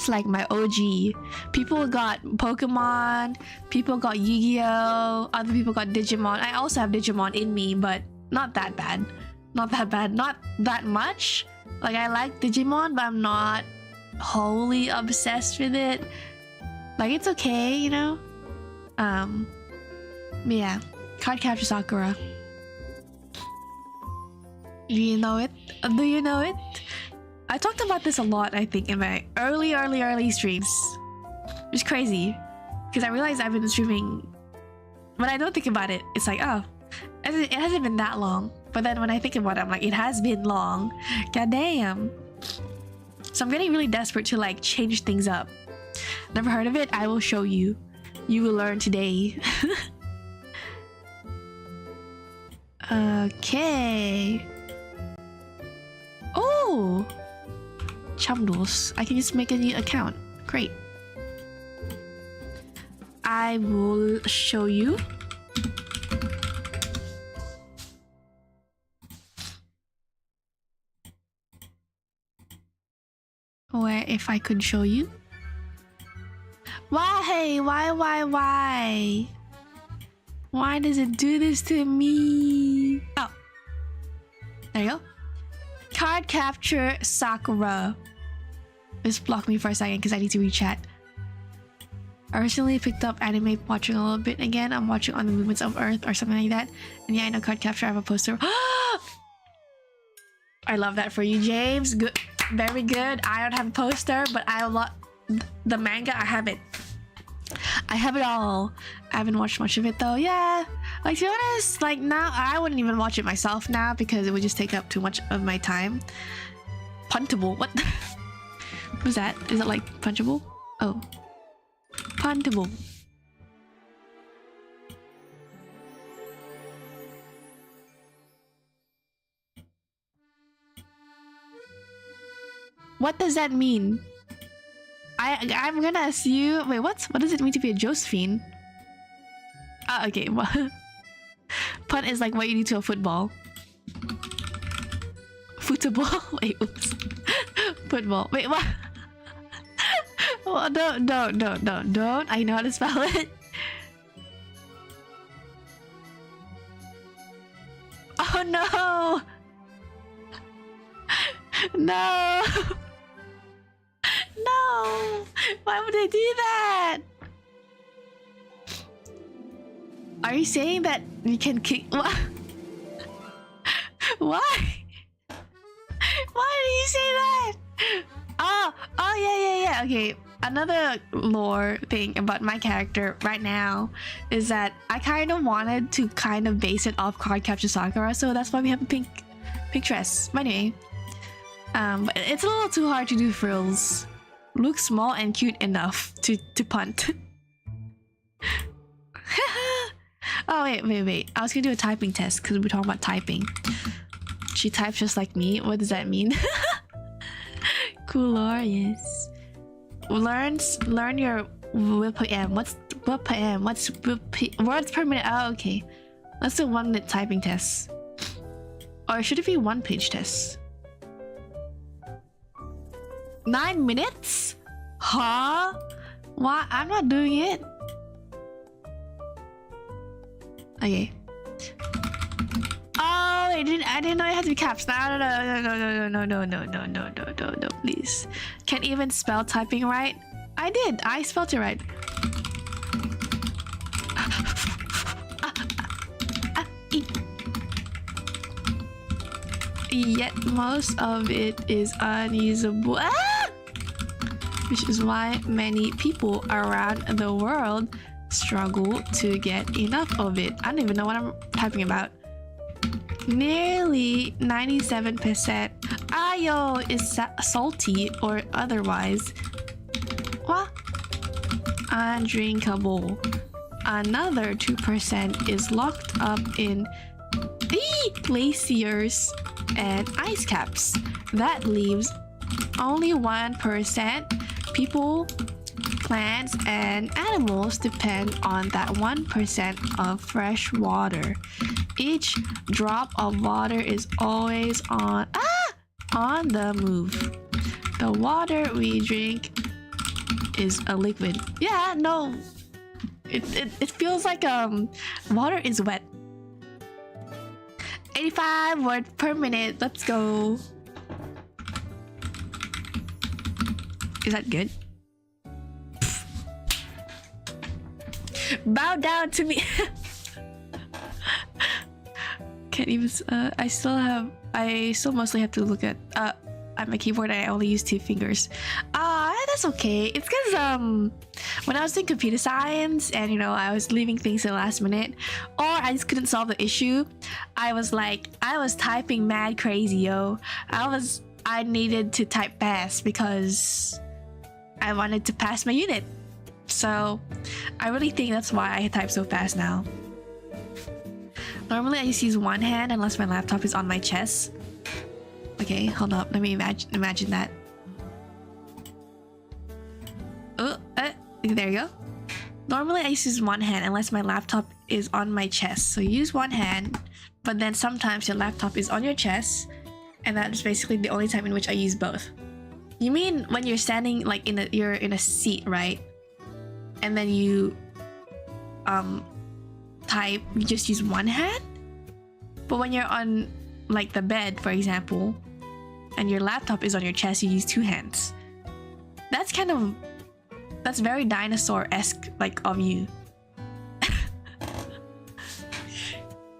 like my OG. People got Pokemon, people got Yu-Gi-Oh, other people got Digimon. I also have Digimon in me, but not that bad. Not that much. Like, I like Digimon, but I'm not wholly obsessed with it. Like, it's okay, yeah, card capture Sakura. Do you know it? I talked about this a lot, I think, in my early streams. It's crazy, because I realized I've been streaming. When I don't think about it, it's like, oh, it hasn't been that long. But then when I think about it, I'm like, it has been long. God damn. So I'm getting really desperate to like change things up. Never heard of it? I will show you. You will learn today. Okay. Oh! Chumdles. I can just make a new account. Great. I will show you. if I could show you. Why? Why does it do this to me? Oh, there you go. Card capture Sakura. Just block me for a second because I need to read chat. I recently picked up anime watching a little bit again. I'm watching On the Movements of Earth or something like that. And yeah, I know card capture. I have a poster. I love that for you, James. Good, very good. I don't have a poster, but I love the manga. I have it. I have it all. I haven't watched much of it though. Yeah, like to be honest, like now I wouldn't even watch it myself now because it would just take up too much of my time. Puntable. What? What's that? Is it like punchable? Oh, puntable. What does that mean? I'm gonna assume. Wait, what? What does it mean to be a Josephine? Ah, okay. Well, punt is like what you do to a football. Football. Wait, oops. Football. Wait, what? Well, don't. I know how to spell it. Oh no! No! No! Why would they do that? Are you saying that you can kick? What? Why? Why do you say that? Oh, yeah. Okay, another lore thing about my character right now is that I kind of wanted to kind of base it off Card Capture Sakura, so that's why we have a pink dress. But anyway, but it's a little too hard to do frills. Look small and cute enough to punt. Oh wait. I was gonna do a typing test because we're talking about typing. She types just like me. What does that mean? Cool lore, yes. Learn your WPM. What's WPM? What's words per minute? Oh, okay. Let's do 1 minute typing test. Or should it be 1 page test? 9 minutes? Huh? Why? I'm not doing it. Okay. Oh, I didn't know it had to be caps. No, please. Can't even spell typing right. I did. I spelled it right. Yet most of it is unusable. Which is why many people around the world struggle to get enough of it. I don't even know what I'm typing about. Nearly 97% Ayo is salty or otherwise. What? Undrinkable. Another 2% is locked up in glaciers and ice caps. That leaves only 1%. People, plants, and animals depend on that 1% of fresh water. Each drop of water is always on the move. The water we drink is a liquid. Yeah, no. It feels like water is wet. 85 words per minute. Let's go. Is that good? Bow down to me. Can't even. I still mostly have to look at my keyboard. I only use 2 fingers. That's okay. It's because when I was doing computer science and I was leaving things to the last minute, or I just couldn't solve the issue, I was typing mad crazy, yo. I needed to type fast because I wanted to pass my unit. So I really think that's why I type so fast now. Normally I just use one hand unless my laptop is on my chest. Okay, hold up. Let me imagine that. Oh, there you go. Normally I use one hand unless my laptop is on my chest. So you use one hand, but then sometimes your laptop is on your chest, and that is basically the only time in which I use both. You mean when you're standing like you're in a seat, right? And then you type, you just use one hand? But when you're on like the bed, for example, and your laptop is on your chest, you use two hands. That's very dinosaur-esque, like, of you.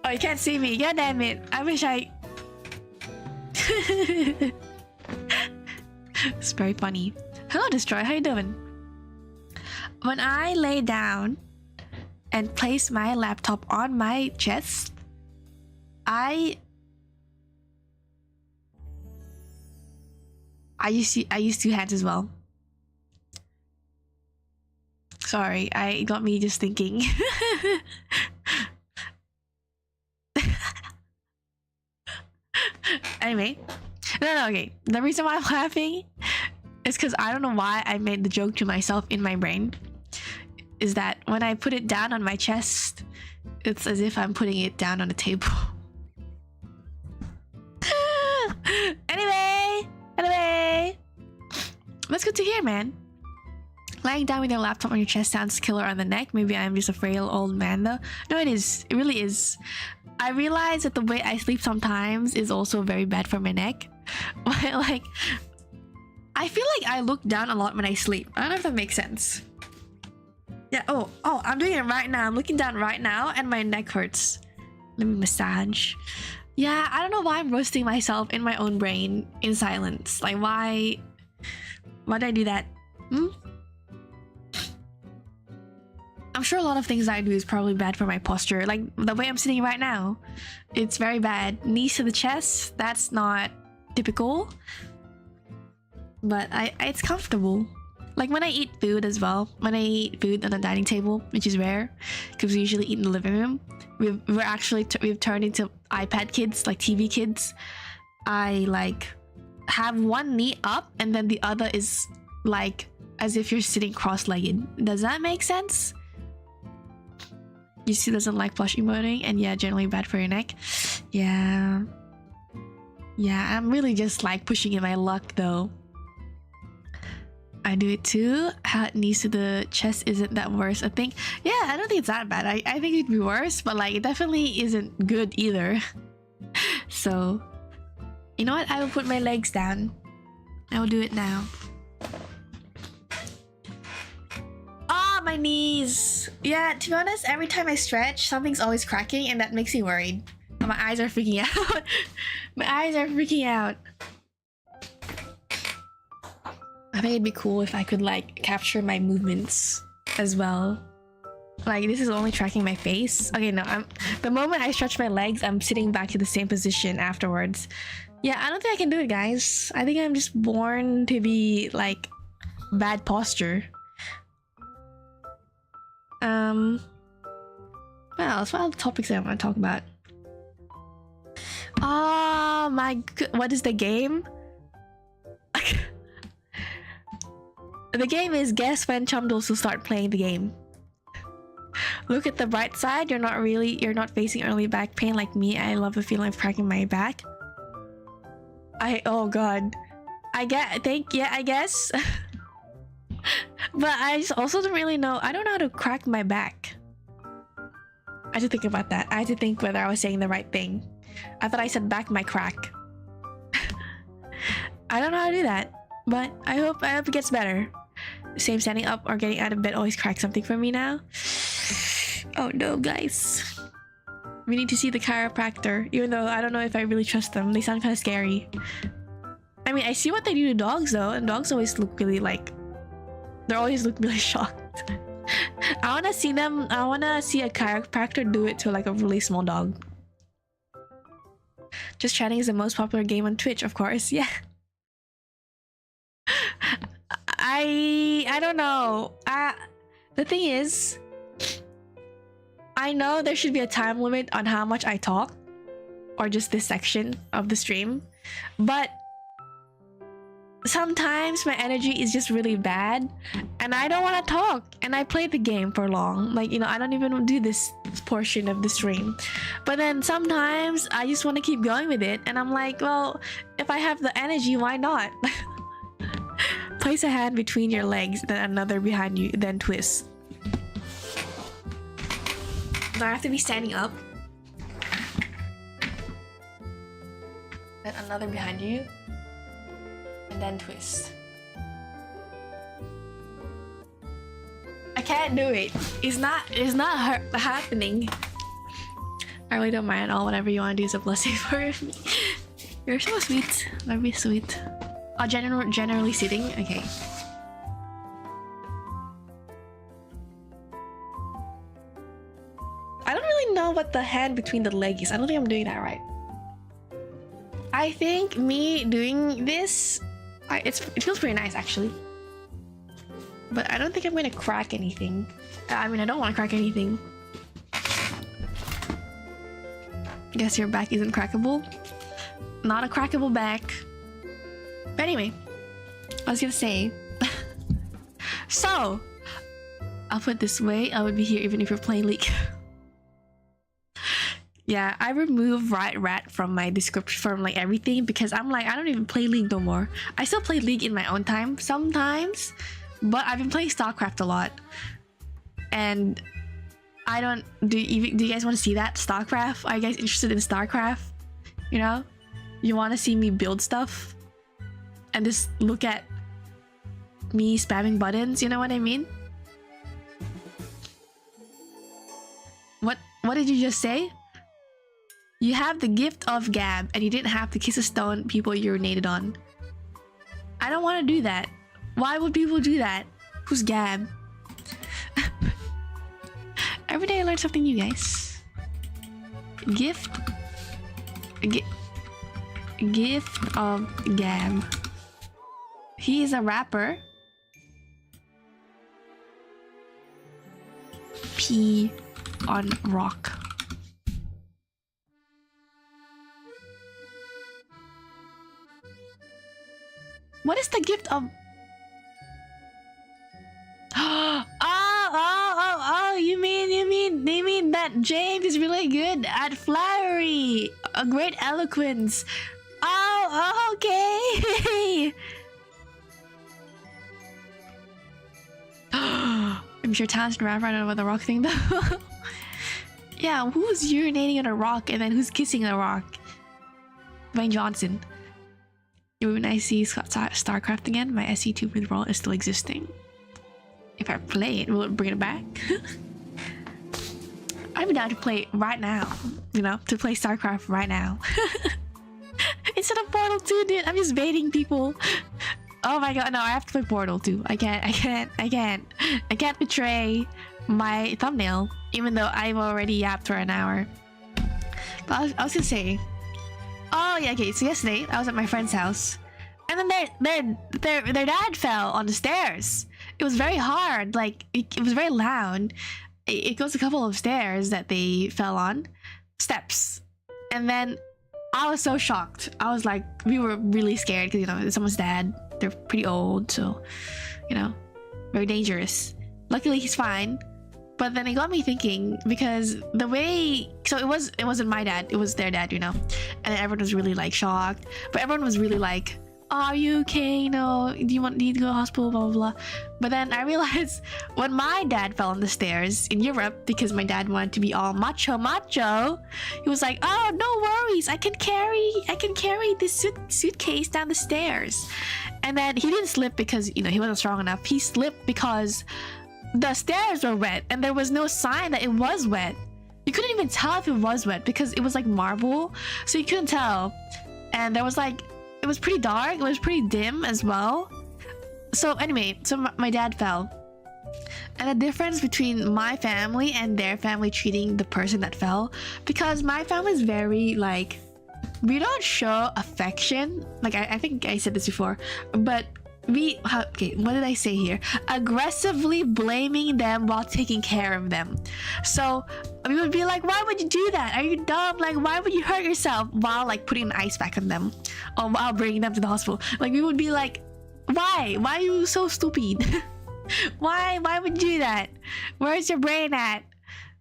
Oh, you can't see me. God damn it. I wish I... It's very funny. Hello, Destroy. How you doing? When I lay down and place my laptop on my chest, I use two hands as well. Sorry, I got me just thinking. Anyway, no, okay. The reason why I'm laughing is because I don't know why I made the joke to myself in my brain. Is that when I put it down on my chest, it's as if I'm putting it down on a table. Anyway, that's good to hear, man. Lying down with your laptop on your chest sounds killer on the neck. Maybe I'm just a frail old man though. No, it is. It really is. I realize that the way I sleep sometimes is also very bad for my neck. Like, I feel like I look down a lot when I sleep. I don't know if that makes sense. Yeah, oh, I'm doing it right now. I'm looking down right now and my neck hurts. Let me massage. Yeah, I don't know why I'm roasting myself in my own brain in silence. Like, why did I do that? I'm sure a lot of things I do is probably bad for my posture. Like the way I'm sitting right now, it's very bad. Knees to the chest, that's not typical. But it's comfortable. Like when I eat food as well, when I eat food on the dining table, which is rare, because we usually eat in the living room. We've turned into iPad kids, like TV kids. I like have one knee up and then the other is like as if you're sitting cross-legged. Does that make sense? UC doesn't like flush emoting, and yeah, generally bad for your neck. Yeah, I'm really just like pushing in my luck though. I do it too. How knees to the chest isn't that worse, I think. Yeah, I don't think it's that bad. I think it'd be worse, but like it definitely isn't good either. So, you know what? I will put my legs down. I will do it now. My knees. Yeah, to be honest, every time I stretch, something's always cracking and that makes me worried. My eyes are freaking out. My eyes are freaking out. I think it'd be cool if I could like capture my movements as well. Like this is only tracking my face. Okay, no, the moment I stretch my legs, I'm sitting back to the same position afterwards. Yeah, I don't think I can do it, guys. I think I'm just born to be like bad posture. What else? What other topics I want to talk about? Oh my god, what is the game? The game is guess when chumdles will start playing the game. Look at the bright side, you're not facing early back pain like me. I love the feeling of cracking my back. Oh god. I guess. But I also don't really know. I don't know how to crack my back. I had to think about that. I had to think whether I was saying the right thing. I thought I said back my crack. I don't know how to do that, but I hope it gets better. Same standing up or getting out of bed always cracks something for me now. Oh no, guys. We need to see the chiropractor, even though I don't know if I really trust them. They sound kind of scary. I mean, I see what they do to dogs though, and dogs always look really like... They always look really shocked. I wanna see a chiropractor do it to like a really small dog. Just Chatting is the most popular game on Twitch, of course. Yeah. I don't know. The thing is, I know there should be a time limit on how much I talk, or just this section of the stream, but sometimes my energy is just really bad and I don't want to talk and I play the game for long. Like, you know, I don't even do this portion of the stream, but then sometimes I just want to keep going with it and I'm like, well, if I have the energy, why not? place a hand between your legs, then another behind you, then twist. Do I have to be standing up? Then another behind you, and then twist. I can't do it. It's not happening. I really don't mind at all. Whatever you want to do is a blessing for me. You're so sweet. Very sweet. Oh, generally sitting? Okay. I don't really know what the hand between the leg is. I don't think I'm doing that right. I think me doing this, it feels pretty nice actually. But I don't think I'm gonna crack anything. I mean, I don't want to crack anything. Guess your back isn't crackable. Not a crackable back. But anyway, I was gonna say. So, I'll put it this way. I would be here even if you're playing League. Yeah, I removed Rat from my description, from like everything, because I'm like, I don't even play League no more. I still play League in my own time sometimes, but I've been playing StarCraft a lot. And I don't, do you guys want to see that? StarCraft? Are you guys interested in StarCraft? You know? You want to see me build stuff? And just look at me spamming buttons, you know what I mean? What did you just say? You have the gift of gab and you didn't have to kiss a stone people you urinated on. I don't want to do that. Why would people do that? Who's Gab? Every day I learn something new, guys. Gift of Gab. He is a rapper. P on rock. What is the gift of? You mean that James is really good at flattery, a great eloquence. Oh, okay. I'm sure talented rapper. I don't know about the rock thing though. Yeah, who's urinating on a rock and then who's kissing a rock? Dwayne Johnson. When I see StarCraft again, my SE2 withdrawal is still existing. If I play it, will it bring it back? I'm down to play right now. You know, to play StarCraft right now. Instead of Portal 2, dude, I'm just baiting people. Oh my god, no, I have to play Portal 2. I can't betray my thumbnail, even though I've already yapped for an hour. But I was gonna say, oh yeah, okay, so yesterday I was at my friend's house and then their dad fell on the stairs. It was very hard, like it was very loud. It goes a couple of stairs that they fell on, steps, and then I was so shocked. I was like, we were really scared because, you know, it's someone's dad. They're pretty old, so, you know, very dangerous. Luckily he's fine. But then it got me thinking, because the way, so it wasn't my dad, it was their dad, you know, and everyone was really like shocked, but everyone was really like, oh, are you okay, you know, need to go to the hospital, blah blah blah. But then I realized when my dad fell on the stairs in Europe, because my dad wanted to be all macho, he was like, oh, no worries, I can carry this suitcase down the stairs. And then he didn't slip because, you know, he wasn't strong enough. He slipped because the stairs were wet and there was no sign that it was wet. You couldn't even tell if it was wet because it was like marble, so you couldn't tell. And there was like, it was pretty dark, it was pretty dim as well. So anyway, so my dad fell. And the difference between my family and their family treating the person that fell, because my family is very like, we don't show affection. Like I think I said this before, but okay, what did I say here? Aggressively blaming them while taking care of them. So we would be like, why would you do that? Are you dumb? Like, why would you hurt yourself while like putting an ice pack on them or while bringing them to the hospital? Like, we would be like, why are you so stupid? why would you do that? Where's your brain at?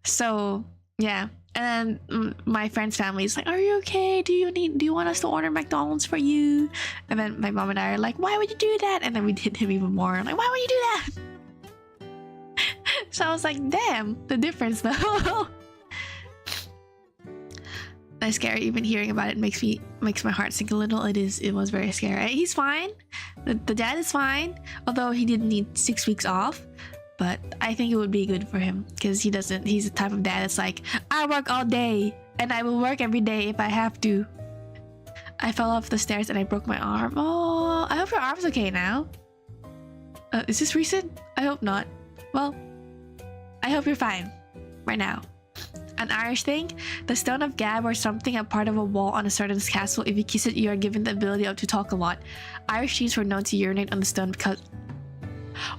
So Yeah. And then my friend's family is like, "Are you okay? Do you want us to order McDonald's for you?" And then my mom and I are like, "Why would you do that?" And then we hit him even more. Like, "Why would you do that?" So I was like, "Damn, the difference though." That's scary. Even hearing about it makes my heart sink a little. It was very scary. He's fine. The dad is fine, although he did need 6 weeks off. But I think it would be good for him because he's the type of dad that's like, I work all day and I will work every day if I have to. I fell off the stairs and I broke my arm. Oh, I hope your arm's okay now. Is this recent? I hope not. Well, I hope you're fine right now. An Irish thing, the stone of Gab or something, a part of a wall on a certain castle. If you kiss it, you are given the ability to talk a lot. Irish chiefs were known to urinate on the stone because...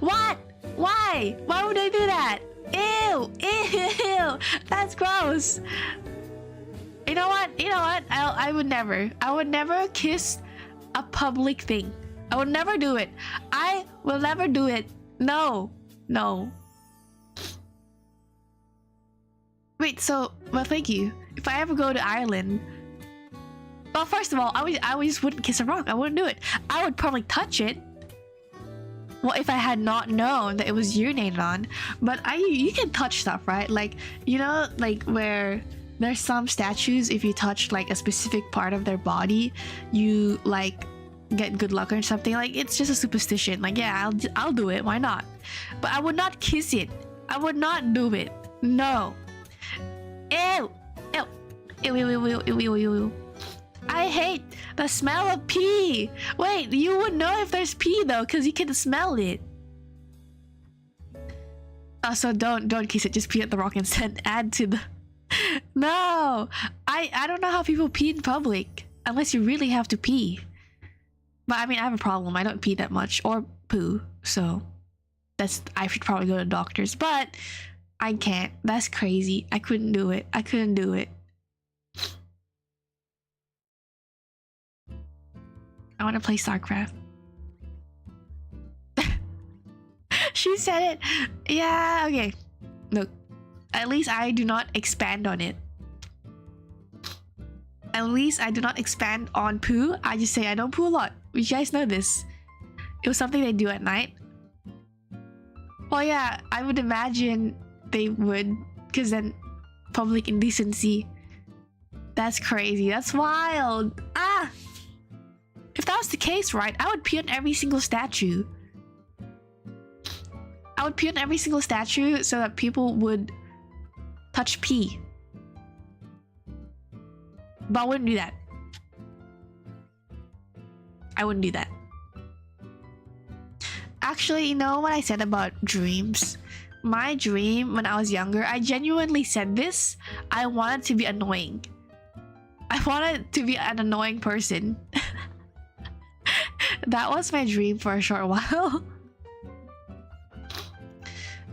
What? Why? Why would they do that? Ew! Ew! That's gross. You know what? I would never kiss a public thing. I would never do it. I will never do it. No. Wait, so, well, thank you. If I ever go to Ireland, well, first of all, I just wouldn't kiss a rock. I wouldn't do it. I would probably touch it. Well, if I had not known that it was urinated on. But you can touch stuff, right? Like, you know, like where there's some statues, if you touch like a specific part of their body, you like get good luck or something. Like, it's just a superstition. Like, yeah, I'll do it. Why not? But I would not kiss it. I would not do it. No. Ew! Ew! Ew, ew, ew, ew, ew, ew, ew, ew. I hate the smell of pee. Wait, you would know if there's pee though, because you can smell it. So don't kiss it. Just pee at the rock instead. Add to the... No! I don't know how people pee in public. Unless you really have to pee. But I mean, I have a problem. I don't pee that much. Or poo. So... I should probably go to doctors. But... I can't. That's crazy. I couldn't do it. I couldn't do it. I want to play StarCraft. She said it. Yeah, okay. Look, at least I do not expand on it. At least I do not expand on poo. I just say I don't poo a lot. You guys know this. It was something they do at night. Well, yeah, I would imagine they would, because then public indecency. That's crazy. That's wild. Ah! If that was the case, right, I would pee on every single statue. I would pee on every single statue so that people would touch pee. But I wouldn't do that. I wouldn't do that. Actually, you know what I said about dreams? My dream when I was younger, I genuinely said this. I wanted to be annoying. I wanted to be an annoying person. That was my dream for a short while.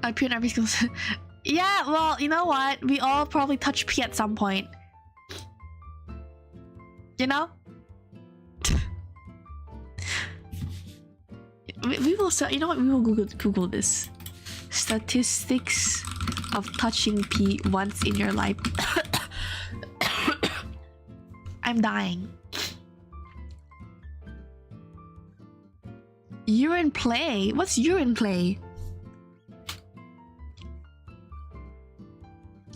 I pee on every single... Yeah, well, you know what? We all probably touch pee at some point. You know? we will... You know what? We will Google this. Statistics of touching pee once in your life. I'm dying. Urine play? What's urine play?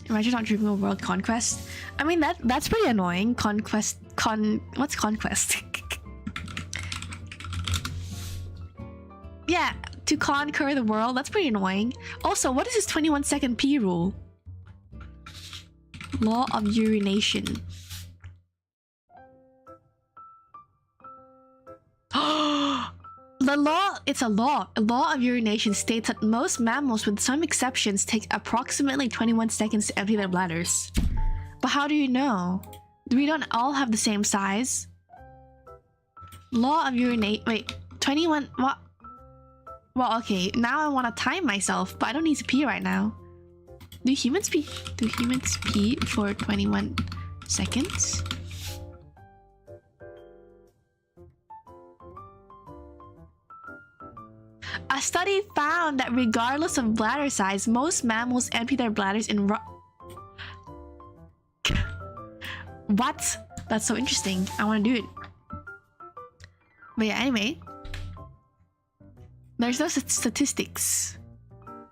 Imagine not dreaming of world conquest. I mean, that's pretty annoying. What's conquest? Yeah, to conquer the world. That's pretty annoying. Also, what is this 21-second pee rule? Law of urination. The law, it's a law. A law of urination states that most mammals, with some exceptions, take approximately 21 seconds to empty their bladders. But how do you know? We don't all have the same size. Law of urinate. Wait, 21. What? Well, okay. Now I want to time myself, but I don't need to pee right now. Do humans pee? Do humans pee for 21 seconds? A study found that regardless of bladder size, most mammals empty their bladders in What? That's so interesting. I want to do it. But yeah, anyway. There's no statistics.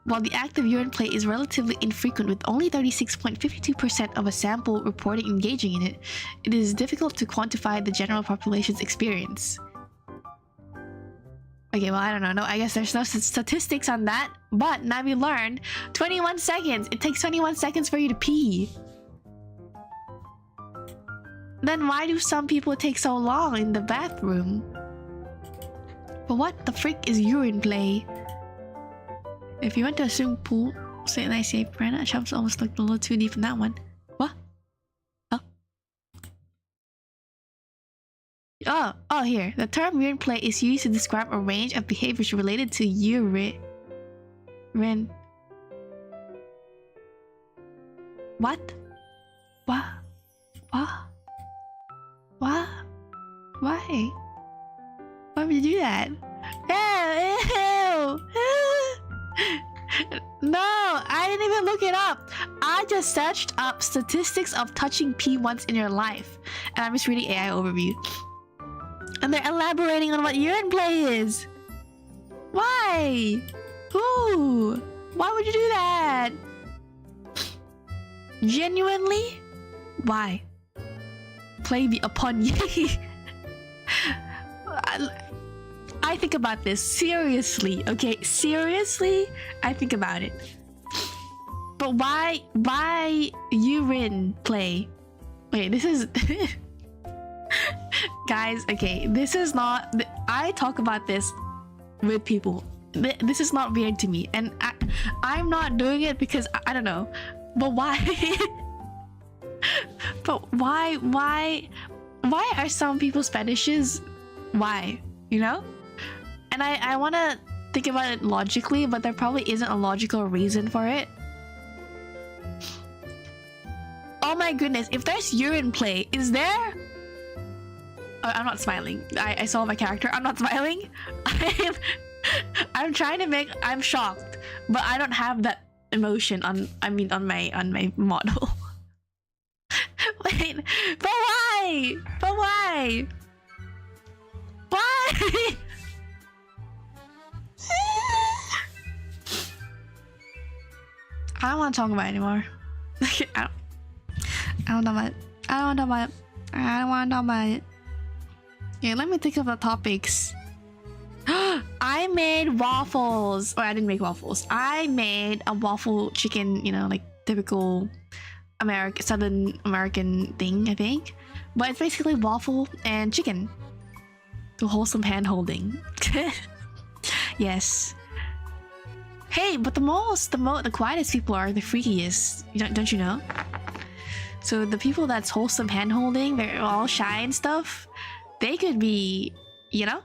While the act of urine play is relatively infrequent with only 36.52% of a sample reporting engaging in it, it is difficult to quantify the general population's experience. Okay, well, I don't know. No, I guess there's no statistics on that. But now we learned 21 seconds. It takes 21 seconds for you to pee. Then why do some people take so long in the bathroom? But what the frick is urine play? If you went to a swimming pool, say a nice safe brand, chumps almost looked a little too deep in that one. What? Oh, here. The term urine play is used to describe a range of behaviors related to urine. What? What? Why? Why would you do that? Ew. No, I didn't even look it up. I just searched up statistics of touching pee once in your life. And I'm just reading AI overview. And they're elaborating on what urine play is. Why? Who? Why would you do that? Genuinely? Why? Play be upon ye. I think about this seriously, okay? Seriously, I think about it. But why urine play? Wait, this is guys, okay, this is not, I talk about this with people. This is not weird to me, and I'm not doing it because I don't know. But why? But why are some people's fetishes? Why? You know? And I want to think about it logically, but there probably isn't a logical reason for it. Oh my goodness, if there's urine play, is there? Oh, I'm not smiling. I saw my character. I'm not smiling. I'm trying to make. I'm shocked, but I don't have that emotion on. I mean, on my model. Wait, but why? But why? Why? I don't want to talk about it anymore. I don't know about it. I don't know about it. I don't want to talk about it. Okay, let me think of the topics. I made waffles. Or I didn't make waffles. I made a waffle chicken, you know, like typical Southern American thing, I think. But it's basically waffle and chicken. To wholesome hand holding. Yes. Hey, but the quietest people are the freakiest. Don't you know? So the people that's wholesome hand holding, they're all shy and stuff. They could be, you know?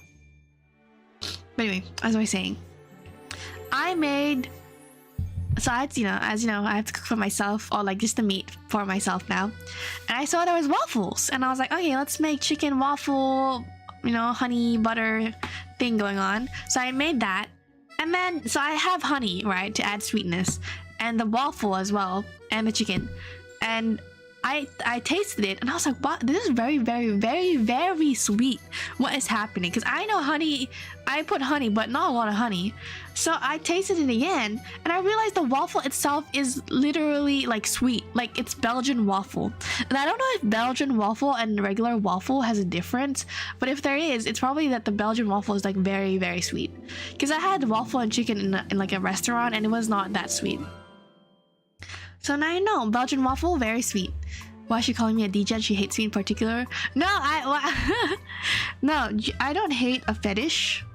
But anyway, as I was saying, I made, so I had, as you know, I have to cook for myself, or like just the meat for myself now. And I saw there was waffles, and I was like, okay, let's make chicken waffle, honey butter thing going on. So I made that, and then so I have honey, right, to add sweetness, and the waffle as well, and the chicken, and I tasted it and I was like, wow, this is very, very, very, very sweet. What is happening? Because I know honey, I put honey, but not a lot of honey. So I tasted it again and I realized the waffle itself is literally like sweet. Like it's Belgian waffle. And I don't know if Belgian waffle and regular waffle has a difference, but if there is, it's probably that the Belgian waffle is like very, very sweet. Because I had waffle and chicken in like a restaurant and it was not that sweet. So now you know, Belgian waffle, very sweet. Why is she calling me a DJ? She hates me in particular. No, no, I don't hate a fetish.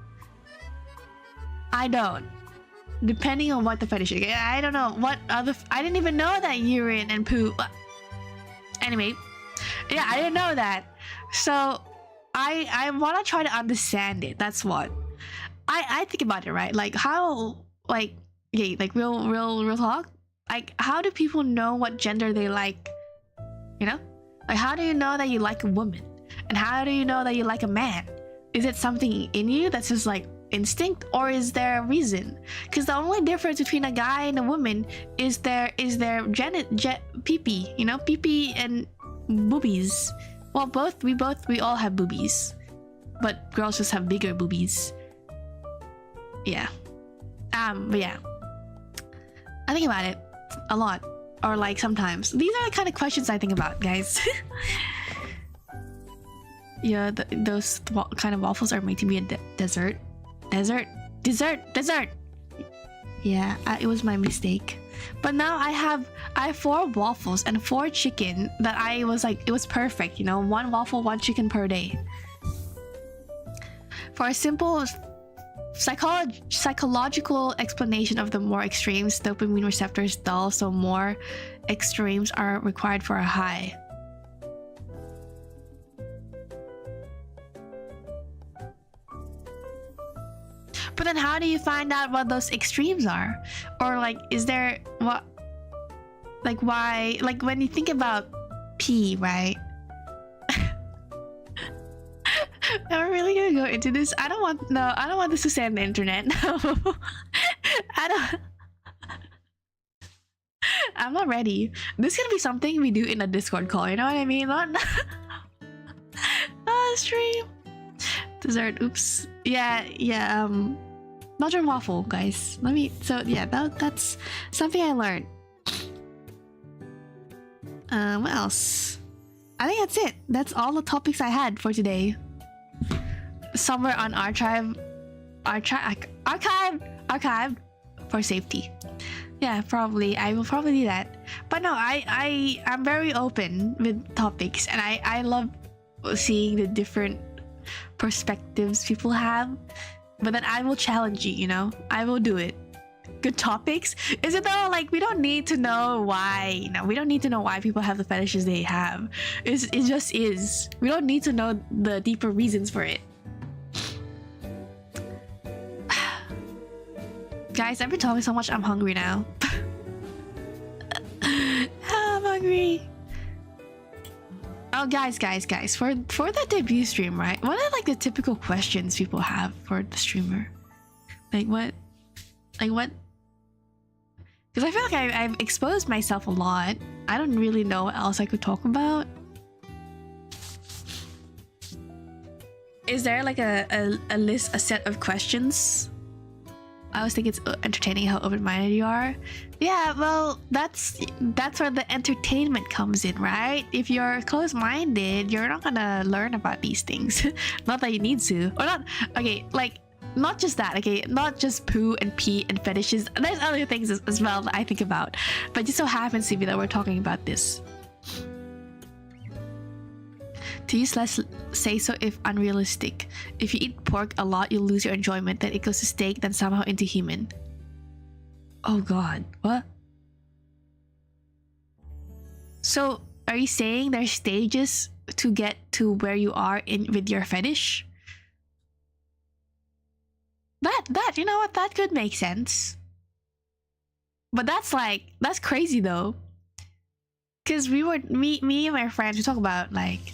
I don't. Depending on what the fetish is. I don't know what other. I didn't even know that urine and poo. Anyway, yeah, I didn't know that. So I want to try to understand it. That's what. I think about it, right? Like how, like, okay, like real talk. Like, how do people know what gender they like? You know? Like, how do you know that you like a woman? And how do you know that you like a man? Is it something in you that's just like instinct, or is there a reason? Because the only difference between a guy and a woman is their pee-pee, pee-pee and boobies. Well, we all have boobies, but girls just have bigger boobies. Yeah. But yeah, I think about it a lot, or like sometimes. These are the kind of questions I think about, guys. Yeah, those kind of waffles are made to be a dessert. Dessert. Yeah, it was my mistake. But now I have 4 waffles and 4 chicken that I was like, it was perfect, you know, 1 waffle, 1 chicken per day. For a simple psychological explanation of the more extremes, dopamine receptors dull, so more extremes are required for a high. But then how do you find out what those extremes are? Or like, is there what, like why, like when you think about pee, right? Are we really gonna go into this? I don't want this to say on the internet. No. I'm not ready. This is gonna be something we do in a Discord call, you know what I mean? Not stream. Dessert, oops. Yeah, Belgian waffle, guys. That's something I learned. What else? I think that's it. That's all the topics I had for today. Somewhere on archive for safety. Yeah, probably. I will probably do that. But no, I'm very open with topics, and I love seeing the different perspectives people have. But then I will challenge you, you know? I will do it. Good topics? Is it though? Like, we don't need to know why, you know? We don't need to know why people have the fetishes they have. It just is. We don't need to know the deeper reasons for it. Guys, I've been talking so much, I'm hungry now. I'm hungry. Oh, guys, for the debut stream, right? What are like the typical questions people have for the streamer? Like what? Because I feel like I've exposed myself a lot. I don't really know what else I could talk about. Is there like a set of questions? I always think it's entertaining how open-minded you are. Yeah, well, that's where the entertainment comes in, right? If you're closed-minded, you're not gonna learn about these things. Not that you need to. Or not, okay, like, not just that, okay? Not just poo and pee and fetishes. There's other things as well that I think about. But it just so happens to be that we're talking about this. To use less say so if unrealistic. If you eat pork a lot, you'll lose your enjoyment. Then it goes to steak, then somehow into human. Oh god, what? So are you saying there's stages to get to where you are with your fetish? That you know what, that could make sense. But that's crazy though. Cause me and my friends, we talk about like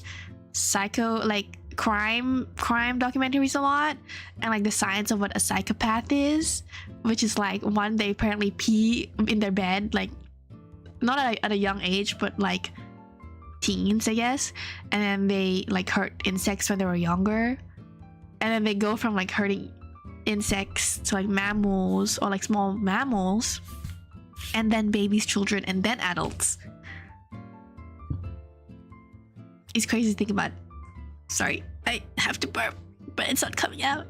crime documentaries a lot, and like the science of what a psychopath is, which is like one, they apparently pee in their bed, like not at a young age, but like teens, I guess, and then they like hurt insects when they were younger, and then they go from like hurting insects to like mammals, or like small mammals, and then babies, children, and then adults. It's crazy to think about. Sorry, I have to burp, but it's not coming out.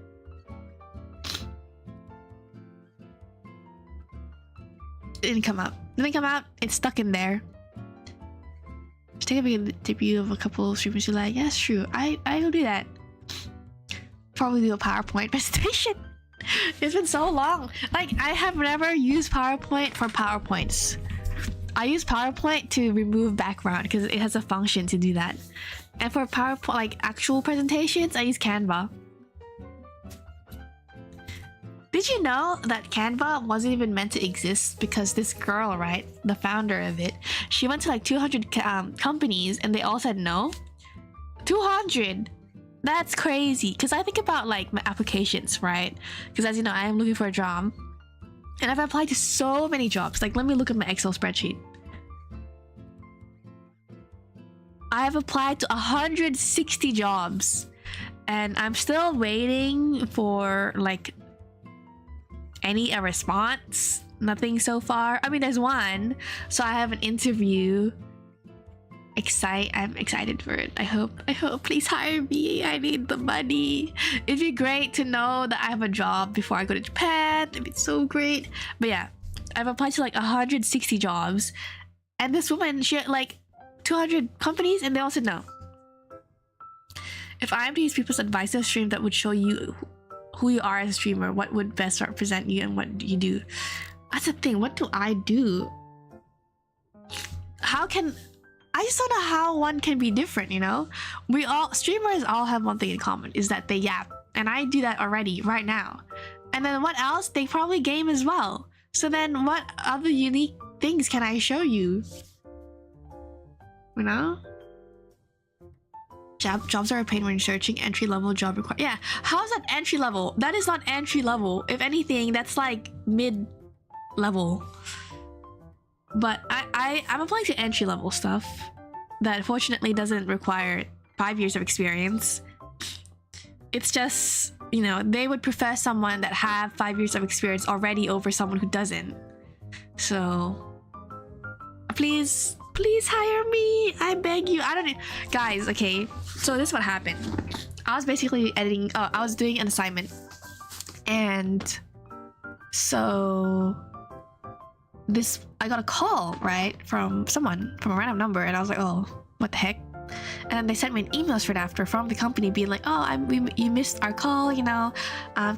It didn't come out. It's stuck in there. Just take a debut of a couple of streamers you like. Yeah, it's true. I will do that. Probably do a PowerPoint presentation. It's been so long. Like, I have never used PowerPoint for PowerPoints. I use PowerPoint to remove background because it has a function to do that. And for PowerPoint, like actual presentations, I use Canva. Did you know that Canva wasn't even meant to exist? Because this girl, right, the founder of it, she went to like 200 companies and they all said no. 200! That's crazy. Because I think about like my applications, right? Because as you know, I am looking for a job. And I've applied to so many jobs. Like, let me look at my Excel spreadsheet. I have applied to 160 jobs, and I'm still waiting for like a response. Nothing so far. I mean, there's one, so I have an interview. I'm excited for it. I hope please hire me. I need the money. It'd be great to know that I have a job before I go to Japan. It'd be so great. But yeah, I've applied to like 160 jobs, and this woman, she had like 200 companies, and they all said no. If I am to use people's advice to a stream that would show you who you are as a streamer, what would best represent you and what do you do? That's the thing. What do I do? I just don't know how one can be different, you know? Streamers all have one thing in common, is that they yap. And I do that already, right now. And then what else? They probably game as well. So then what other unique things can I show you? You know? Jobs are a pain when searching. Entry-level job required. Yeah, how's that entry-level? That is not entry-level. If anything, that's like mid-level. But I'm applying to entry-level stuff that fortunately doesn't require 5 years of experience. It's just, you know, they would prefer someone that have 5 years of experience already over someone who doesn't. So please hire me. I beg you. Guys, okay. So this is what happened. I was basically I was doing an assignment. And so I got a call, right, from a random number, and I was like, oh, what the heck? And then they sent me an email straight after from the company being like, oh, you missed our call, you know,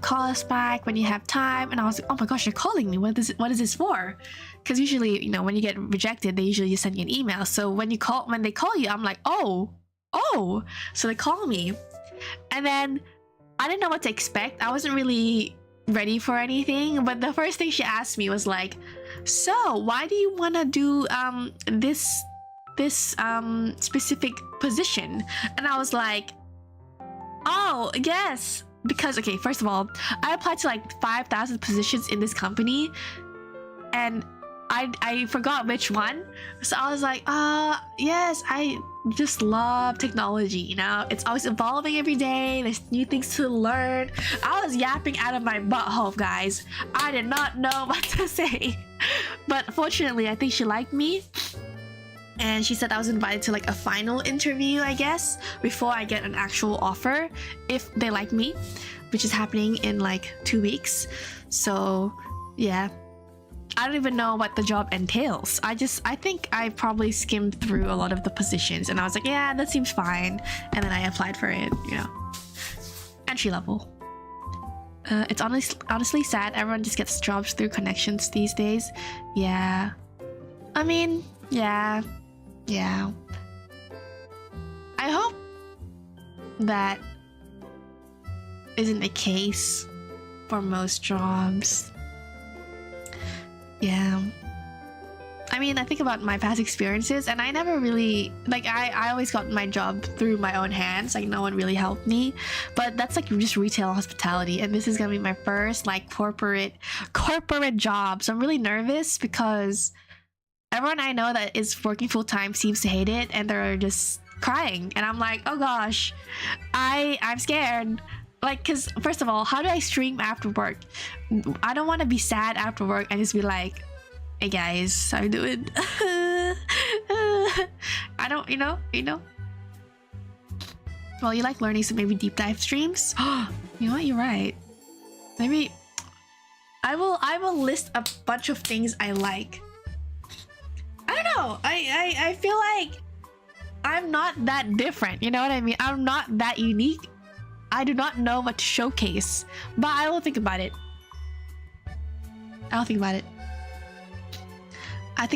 call us back when you have time. And I was like, oh my gosh, you're calling me. What is this for? Because usually, you know, when you get rejected, they usually just send you an email. So when they call you, I'm like, oh. So they call me, and then I didn't know what to expect. I wasn't really ready for anything, but the first thing she asked me was like, so why do you want to do this specific position? And I was like, oh yes, because okay, first of all, I applied to like 5,000 positions in this company, and I forgot which one. So I was like, yes, I just love technology, you know? It's always evolving every day. There's new things to learn. I was yapping out of my butthole, guys. I did not know what to say. But fortunately, I think she liked me. And she said I was invited to like a final interview, I guess, before I get an actual offer, if they like me, which is happening in like 2 weeks. So yeah, I don't even know what the job entails. I think I probably skimmed through a lot of the positions, and I was like, yeah, that seems fine. And then I applied for it, you know. Entry level. It's honestly sad. Everyone just gets jobs through connections these days. Yeah. I mean, yeah. I hope that isn't the case for most jobs. Yeah. I mean, I think about my past experiences, and I never really, like, I always got my job through my own hands. Like, no one really helped me. But that's like just retail hospitality, and this is gonna be my first like corporate job. So I'm really nervous because everyone I know that is working full-time seems to hate it, and they're just crying, and I'm like, oh gosh, I'm scared. Like, because first of all, how do I stream after work? I don't want to be sad after work and just be like, hey guys, how you doing? I don't, you know. Well, you like learning, so maybe deep dive streams. You know what, you're right. Maybe I will list a bunch of things I like. I don't know. I feel like I'm not that different, you know what I mean? I'm not that unique. I do not know what to showcase, but I will think about it. I think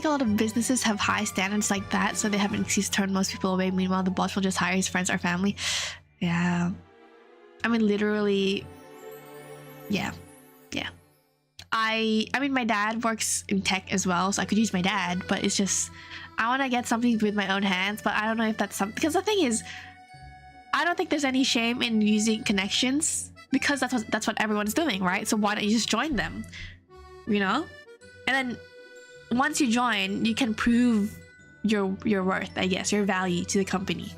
a lot of businesses have high standards like that, so they have an excuse to turn most people away. Meanwhile, the boss will just hire his friends or family. Yeah. I mean, literally, yeah. I mean, my dad works in tech as well, so I could use my dad, but it's just, I want to get something with my own hands, but I don't know if that's something, because the thing is, I don't think there's any shame in using connections, because that's what everyone's doing, right? So why don't you just join them, you know? And then once you join, you can prove your worth, I guess, your value to the company.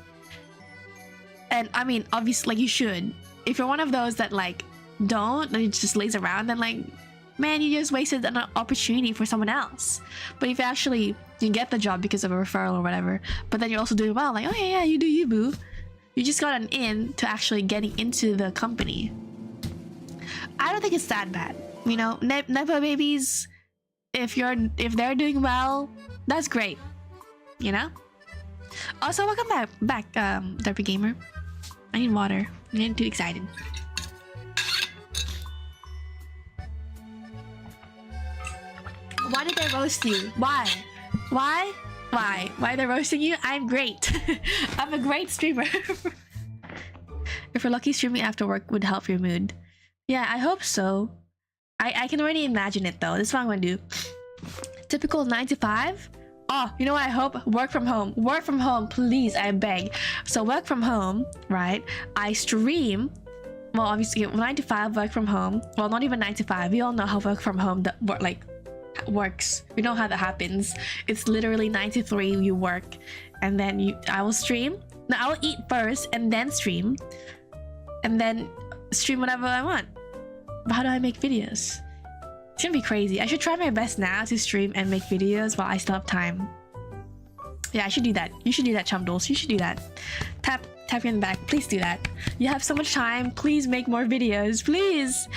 And I mean, obviously, like, you should. If you're one of those that like don't, and it just lays around, then like, man, you just wasted an opportunity for someone else. But if actually you get the job because of a referral or whatever, but then you're also doing well, like, oh yeah, you do you, boo. You just got an in to actually getting into the company. I don't think it's that bad. You know, nepo babies, if they're doing well, that's great. You know. Also, welcome back, Derpy Gamer. I need water. I'm getting too excited. Why did they roast you? Why? Why they're roasting you? I'm great. I'm a great streamer. If you're lucky, streaming after work would help your mood. Yeah, I hope so. I can already imagine it though. This is what I'm gonna do. Typical 9 to 5. Oh, you know what I hope? Work from home. Work from home, please, I beg. So work from home, right? I stream. Well, obviously 9 to 5, work from home. Well, not even 9 to 5. We all know how work from home works. We know how that happens. It's literally 9 to 3 you work, and then I will stream. No, I will eat first and then stream, and then stream whatever I want. But how do I make videos? It's gonna be crazy. I should try my best now to stream and make videos while I still have time. Yeah, I should do that. You should do that, chumdles. You should do that. Tap you in the back. Please do that. You have so much time. Please make more videos. Please.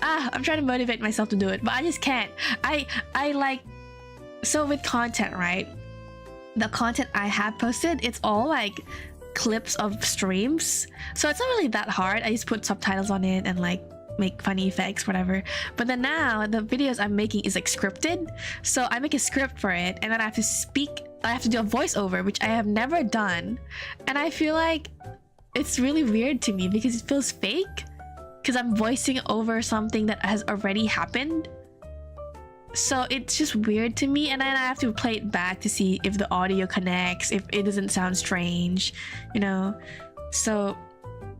I'm trying to motivate myself to do it, but I just can't. I like, so with content, right? The content I have posted, it's all like clips of streams. So it's not really that hard. I just put subtitles on it and like make funny effects, whatever. But then now the videos I'm making is like scripted. So I make a script for it, and then I have to speak. I have to do a voiceover, which I have never done. And I feel like it's really weird to me because it feels fake, because I'm voicing over something that has already happened. So it's just weird to me, and then I have to play it back to see if the audio connects, if it doesn't sound strange, you know. So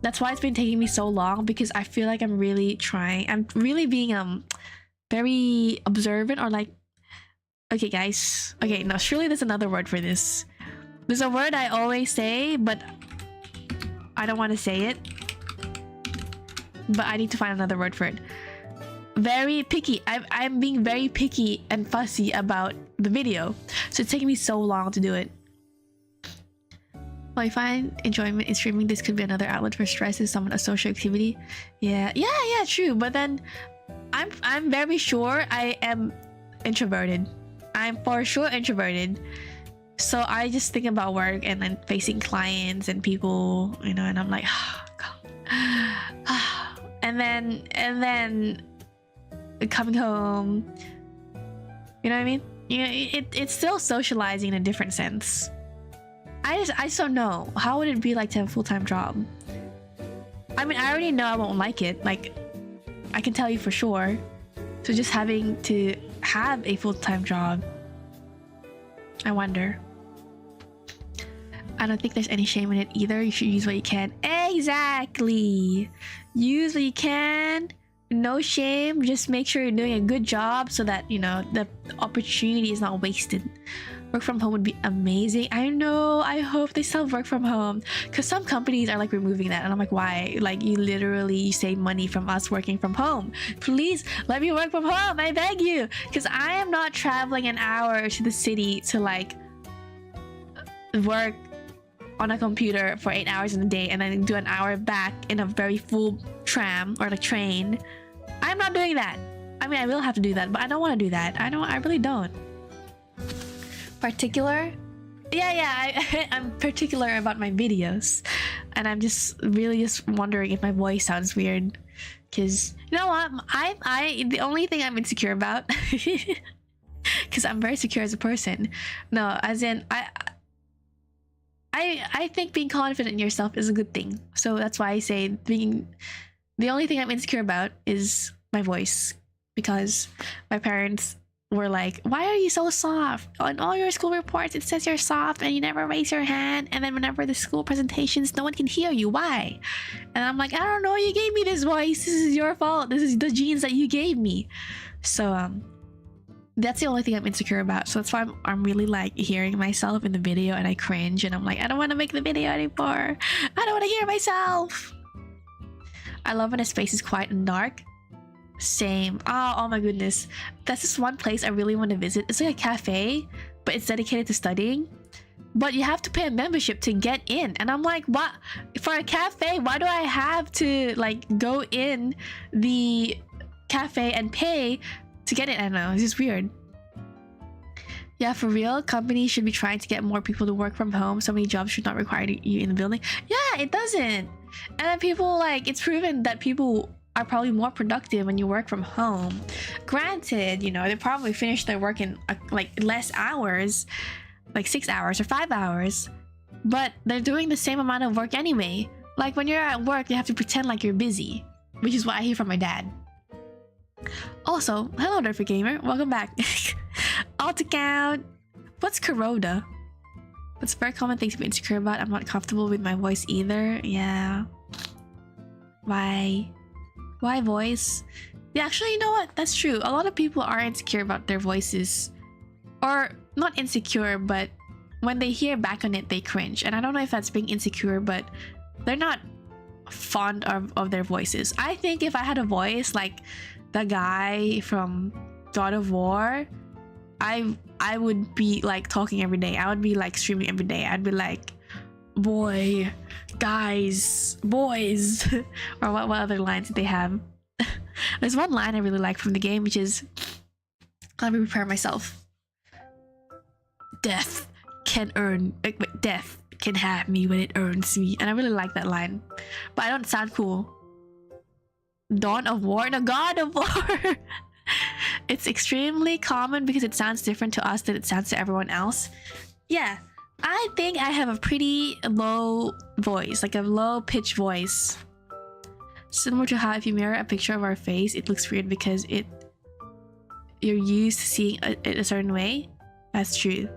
that's why it's been taking me so long, because I feel like I'm really trying. I'm really being very observant, or like, okay guys, okay, no, surely there's another word for this. There's a word I always say, but I don't want to say it. But I need to find another word for it. Very picky. I'm being very picky and fussy about the video, so it's taking me so long to do it. While I find enjoyment in streaming, this could be another outlet for stress and some a social activity. Yeah, true. But then I'm very sure I am introverted. I'm for sure introverted. So I just think about work and then facing clients and people, you know, and I'm like, oh, God. and then coming home, you know what I mean? You know, it's still socializing in a different sense. I just don't know. How would it be like to have a full-time job? I mean, I already know I won't like it. Like, I can tell you for sure. So just having to have a full-time job, I wonder. I don't think there's any shame in it either. You should use what you can. Exactly. Use what you can. No shame. Just make sure you're doing a good job so that, you know, the opportunity is not wasted. Work from home would be amazing. I know. I hope they still work from home, because some companies are like removing that, and I'm like, why? Like, you literally save money from us working from home. Please let me work from home, I beg you, because I am not traveling an hour to the city to like work on a computer for 8 hours in a day and then do an hour back in a very full tram or like train. I'm not doing that. I mean, I will have to do that, but I don't want to do that. I really don't. Particular? Yeah, I'm particular about my videos, and I'm just really just wondering if my voice sounds weird, because you know what, the only thing I'm insecure about, because I'm very secure as a person, no, as in I think being confident in yourself is a good thing. So that's why I say the only thing I'm insecure about is my voice, because my parents were like, why are you so soft? On all your school reports it says you're soft and you never raise your hand, and then whenever the school presentations no one can hear you. Why? And I'm like, I don't know, you gave me this voice, this is your fault, this is the genes that you gave me. So That's the only thing I'm insecure about. So that's why I'm really like hearing myself in the video and I cringe and I'm like, I don't want to make the video anymore. I don't want to hear myself. I love when a space is quiet and dark. Same. Oh my goodness. That's just one place I really want to visit. It's like a cafe, but it's dedicated to studying. But you have to pay a membership to get in. And I'm like, what? For a cafe, why do I have to like go in the cafe and pay to get it? I don't know. It's just weird. Yeah, for real, companies should be trying to get more people to work from home. So many jobs should not require you in the building. Yeah, it doesn't. And then people like, it's proven that people are probably more productive when you work from home. Granted, you know, they probably finish their work in like less hours, like 6 hours or 5 hours, but they're doing the same amount of work anyway. Like when you're at work, you have to pretend like you're busy, which is what I hear from my dad. Also, hello Nerfy Gamer, welcome back. Alt account. What's Kuroda? That's a very common thing to be insecure about. I'm not comfortable with my voice either. Yeah. Why voice? Yeah, actually, you know what? That's true. A lot of people are insecure about their voices. Or not insecure, but when they hear back on it, they cringe. And I don't know if that's being insecure, but they're not fond of their voices. I think if I had a voice like the guy from God of War, I would be like talking every day. I would be like streaming every day. I'd be like, boy, guys, boys. Or what other lines did they have? There's one line I really like from the game, which is, let me prepare myself. Death can have me when it earns me. And I really like that line, but I don't sound cool. Dawn of War? No, God of War. It's extremely common because it sounds different to us than it sounds to everyone else. Yeah, I think I have a pretty low voice, like a low pitch voice. Similar to how if you mirror a picture of our face, it looks weird because you're used to seeing it a certain way. That's true.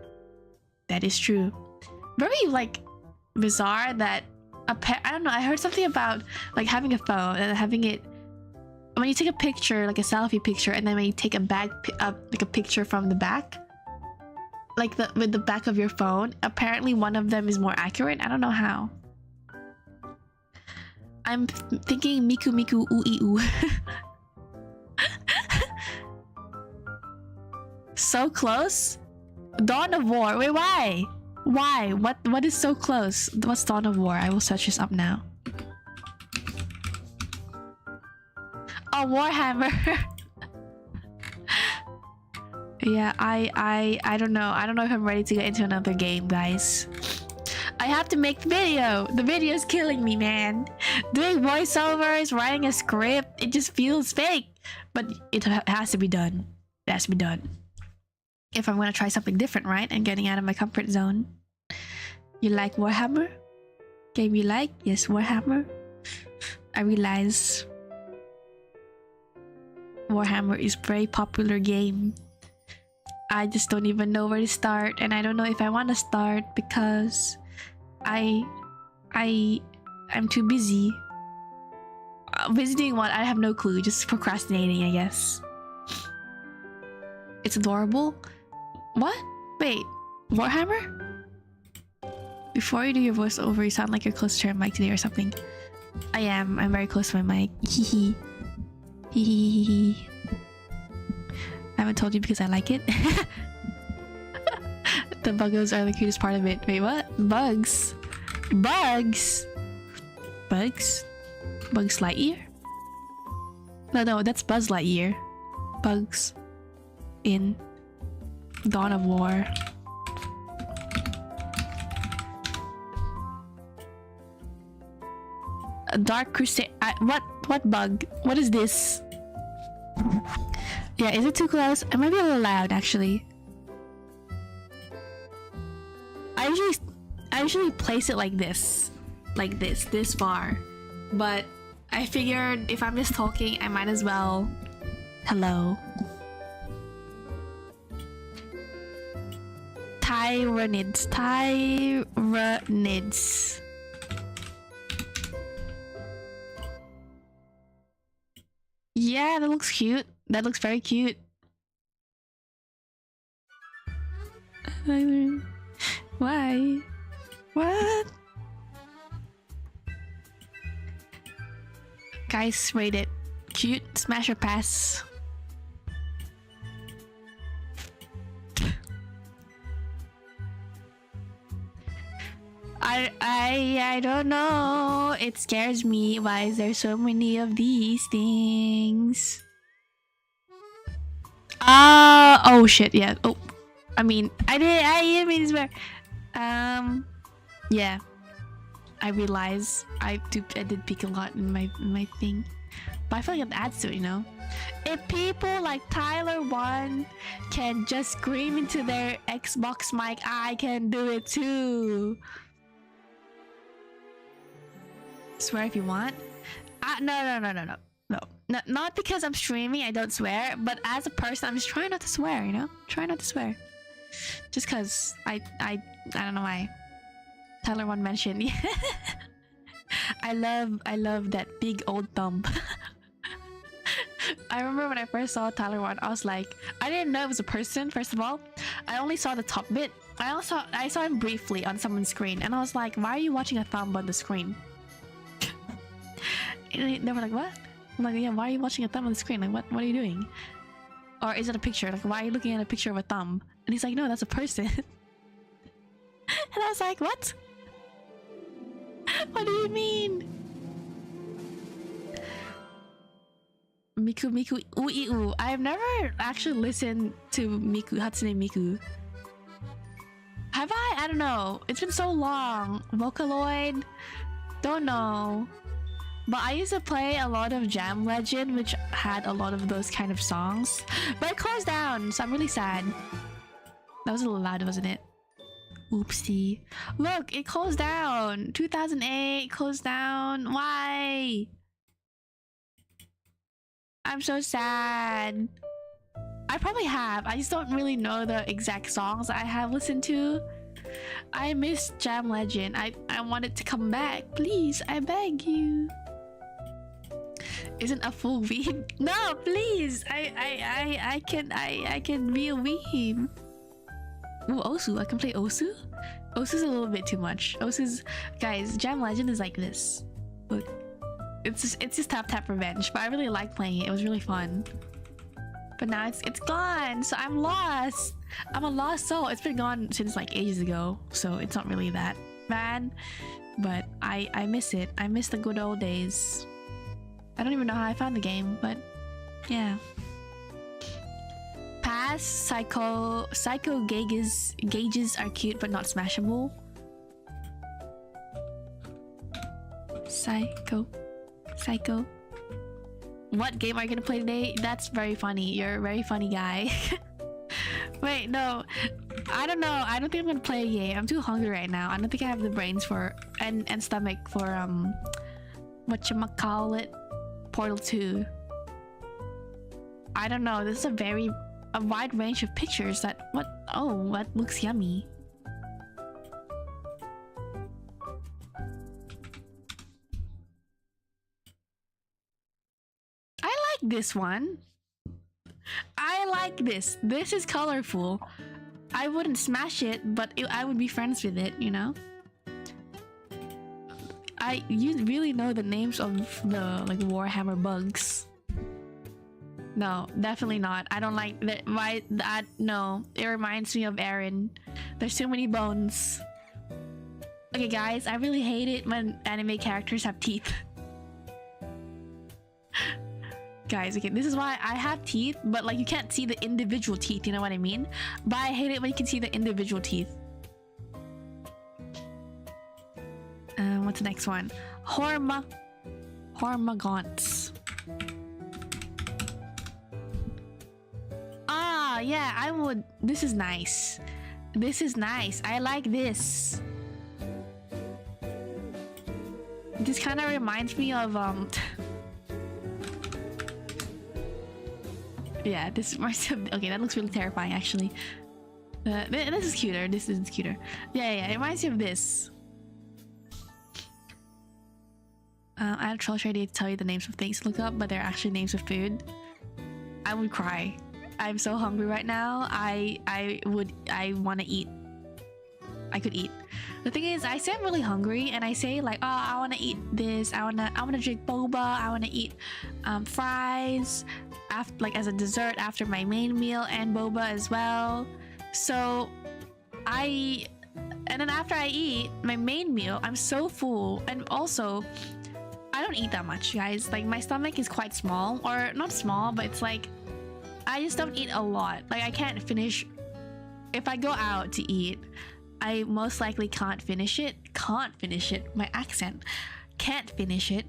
That is true. Very like bizarre that I don't know. I heard something about like having a phone and having it when you take a picture, like a selfie picture, and then when you take like a picture from the back, like with the back of your phone, apparently one of them is more accurate. I don't know how. I'm thinking Miku Miku Ui U. So close? Dawn of War. Wait, why? Why? What is so close? What's Dawn of War? I will search this up now. Oh, Warhammer. Yeah, I don't know. I don't know if I'm ready to get into another game, guys. I have to make the video. The video is killing me, man. Doing voiceovers, writing a script, it just feels fake. But it has to be done. It has to be done. If I'm gonna try something different, right? And getting out of my comfort zone. You like Warhammer? Game you like? Yes, Warhammer. I realize Warhammer is a very popular game. I just don't even know where to start, and I don't know if I want to start because I'm too busy. Busy doing what? I have no clue. Just procrastinating, I guess. It's adorable. What? Wait, Warhammer? Before you do your voiceover, you sound like you're close to your mic today or something. I am. I'm very close to my mic. Hehe. Hehehehe. I haven't told you because I like it. The buggos are the cutest part of it. Wait, what? Bugs? Bugs? Bugs? Bugs Lightyear? No, that's Buzz Lightyear. Bugs in Dawn of War. A Dark Crusade. What bug? What is this? Yeah, is it too close? It might be a little loud, actually. I usually place it like this, this far. But I figured if I'm just talking, I might as well. Hello. Tyranids. Yeah, that looks cute. That looks very cute. Tyler. Why? What? Guys, rate it. Cute, smash or pass? I don't know. It scares me. Why is there so many of these things? Oh shit, yeah. Oh, I mean, I didn't mean to swear. Yeah. I realize I did peek a lot in my thing. But I feel like it adds to it, you know? If people like Tyler1 can just scream into their Xbox mic, I can do it too. Swear if you want. No, not because I'm streaming, I don't swear, but as a person, I'm just trying not to swear, you know? Try not to swear. Just cause I don't know why. Tyler1 mentioned. Yeah. I love that big old thumb. I remember when I first saw Tyler1, I was like, I didn't know it was a person, first of all. I only saw the top bit. I saw him briefly on someone's screen, and I was like, why are you watching a thumb on the screen? And they were like, what? I'm like, yeah, why are you watching a thumb on the screen? Like, what are you doing? Or is it a picture? Like, why are you looking at a picture of a thumb? And he's like, no, that's a person. And I was like, what? What do you mean? Miku Ui. I've never actually listened to Hatsune Miku. Have I? I don't know. It's been so long. Vocaloid? Don't know. But I used to play a lot of Jam Legend, which had a lot of those kind of songs. But it closed down, so I'm really sad. That was a little loud, wasn't it? Oopsie. Look, it closed down. 2008 closed down. Why? I'm so sad. I probably have. I just don't really know the exact songs I have listened to. I miss Jam Legend. I want it to come back. Please, I beg you. Isn't a full weeb? No, please. I can be a weeb. Ooh, Osu. I can play Osu. Osu's a little bit too much. Osu's, guys, Jam Legend is like this. Look, it's just tap revenge. But I really like playing it. It was really fun. But now it's gone. So I'm lost. I'm a lost soul. It's been gone since like ages ago. So it's not really that bad. But I miss it. I miss the good old days. I don't even know how I found the game, but yeah. Pass. Psycho gauges are cute but not smashable. Psycho. What game are you gonna play today? That's very funny. You're a very funny guy. Wait, no. I don't know. I don't think I'm gonna play a game. I'm too hungry right now. I don't think I have the brains for and stomach for whatchamacallit, Portal 2. I don't know. This is a wide range of pictures that what looks yummy. I like this one. I like this. This is colorful. I wouldn't smash it, but I would be friends with it, you know? You really know the names of the like Warhammer bugs. No, definitely not. I don't like that. No, it reminds me of Eren. There's too many bones. Okay, guys, I really hate it when anime characters have teeth. Guys, okay, this is why I have teeth, but like you can't see the individual teeth, you know what I mean? But I hate it when you can see the individual teeth. What's the next one? Hormagaunts. Ah, yeah, I would. This is nice. This is nice. I like this. This kind of reminds me of yeah, this reminds me of, okay, that looks really terrifying actually. This is cuter. This is cuter. Yeah, it reminds me of this. I had troll to tell you the names of things to look up, but they're actually names of food. I would cry. I'm so hungry right now. I want to eat I could eat. The thing is, I say I'm really hungry and I say like, oh, I want to eat this. I wanna drink boba. I want to eat fries after, like as a dessert after my main meal, and boba as well. So and then after I eat my main meal, I'm so full. And also, I don't eat that much, guys. Like my stomach is quite small, or not small, but it's like I just don't eat a lot. Like I can't finish. If I go out to eat, I most likely can't finish it. My accent. Can't finish it.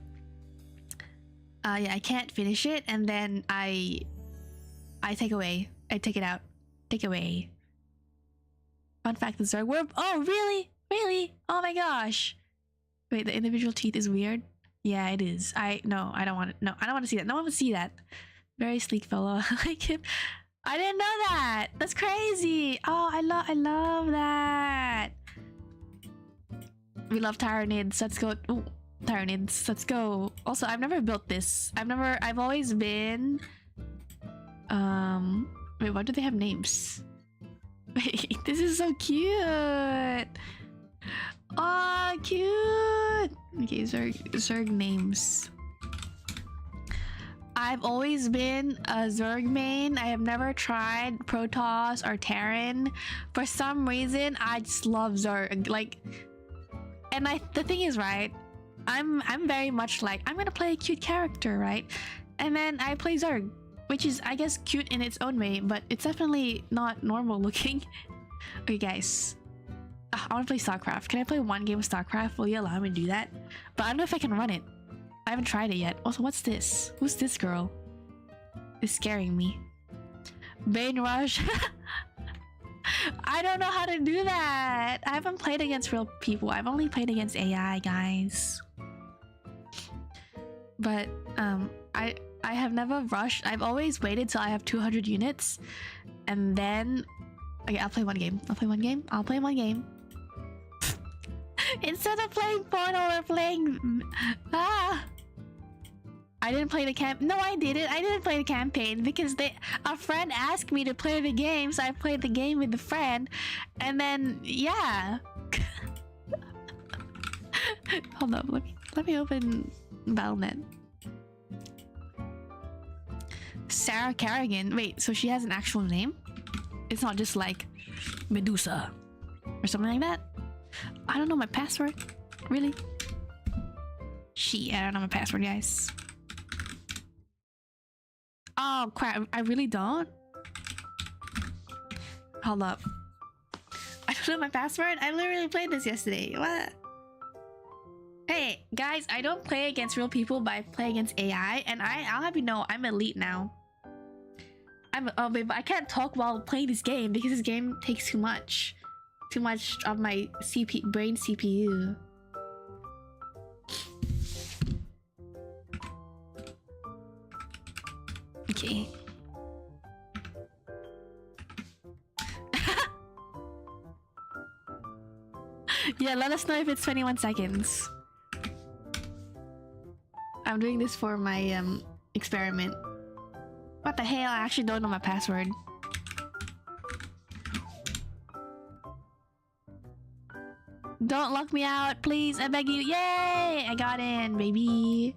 Yeah, I can't finish it, and then I take away. I take it out. Take away. Fun fact: the Zerg were. Oh, really? Really? Oh my gosh! Wait, the individual teeth is weird. Yeah, it is. No, I don't want it. No, I don't want to see that. No one wants to see that. Very sleek fellow. I like it. I didn't know that. That's crazy. Oh, I love that. We love Tyranids. Let's go. Ooh, Tyranids. Let's go. Also, I've never built this. I've always been. Wait, why do they have names? Wait, this is so cute. Oh, cute. Okay, Zerg names. I've always been a Zerg main. I have never tried Protoss or Terran. For some reason, I just love Zerg. Like, and the thing is, right? I'm very much like, I'm gonna play a cute character, right? And then I play Zerg, which is, I guess, cute in its own way, but it's definitely not normal looking. Okay, guys. I want to play StarCraft. Can I play one game of StarCraft? Will you allow me to do that? But I don't know if I can run it. I haven't tried it yet. Also, what's this? Who's this girl? It's scaring me. Bane Rush. I don't know how to do that. I haven't played against real people. I've only played against AI, guys. But I have never rushed. I've always waited till I have 200 units, and then okay, I'll play one game. I'll play one game. Instead of playing Portal, we're playing I didn't play the camp. No, I didn't. I didn't play the campaign because a friend asked me to play the game, so I played the game with the friend, and then yeah. Hold up, let me open Battle.net. Sarah Kerrigan. Wait, so she has an actual name? It's not just like Medusa or something like that? I don't know my password. Really? Shit, I don't know my password, guys. Oh crap, I really don't? Hold up. I don't know my password? I literally played this yesterday. What? Hey, guys, I don't play against real people, but I play against AI, and I'll have you know, I'm elite now. Oh wait, but I can't talk while playing this game because this game takes too much of my brain CPU. Okay. Yeah, let us know if it's 21 seconds. I'm doing this for my experiment. What the hell? I actually don't know my password. Don't lock me out, please. I beg you. Yay! I got in, baby.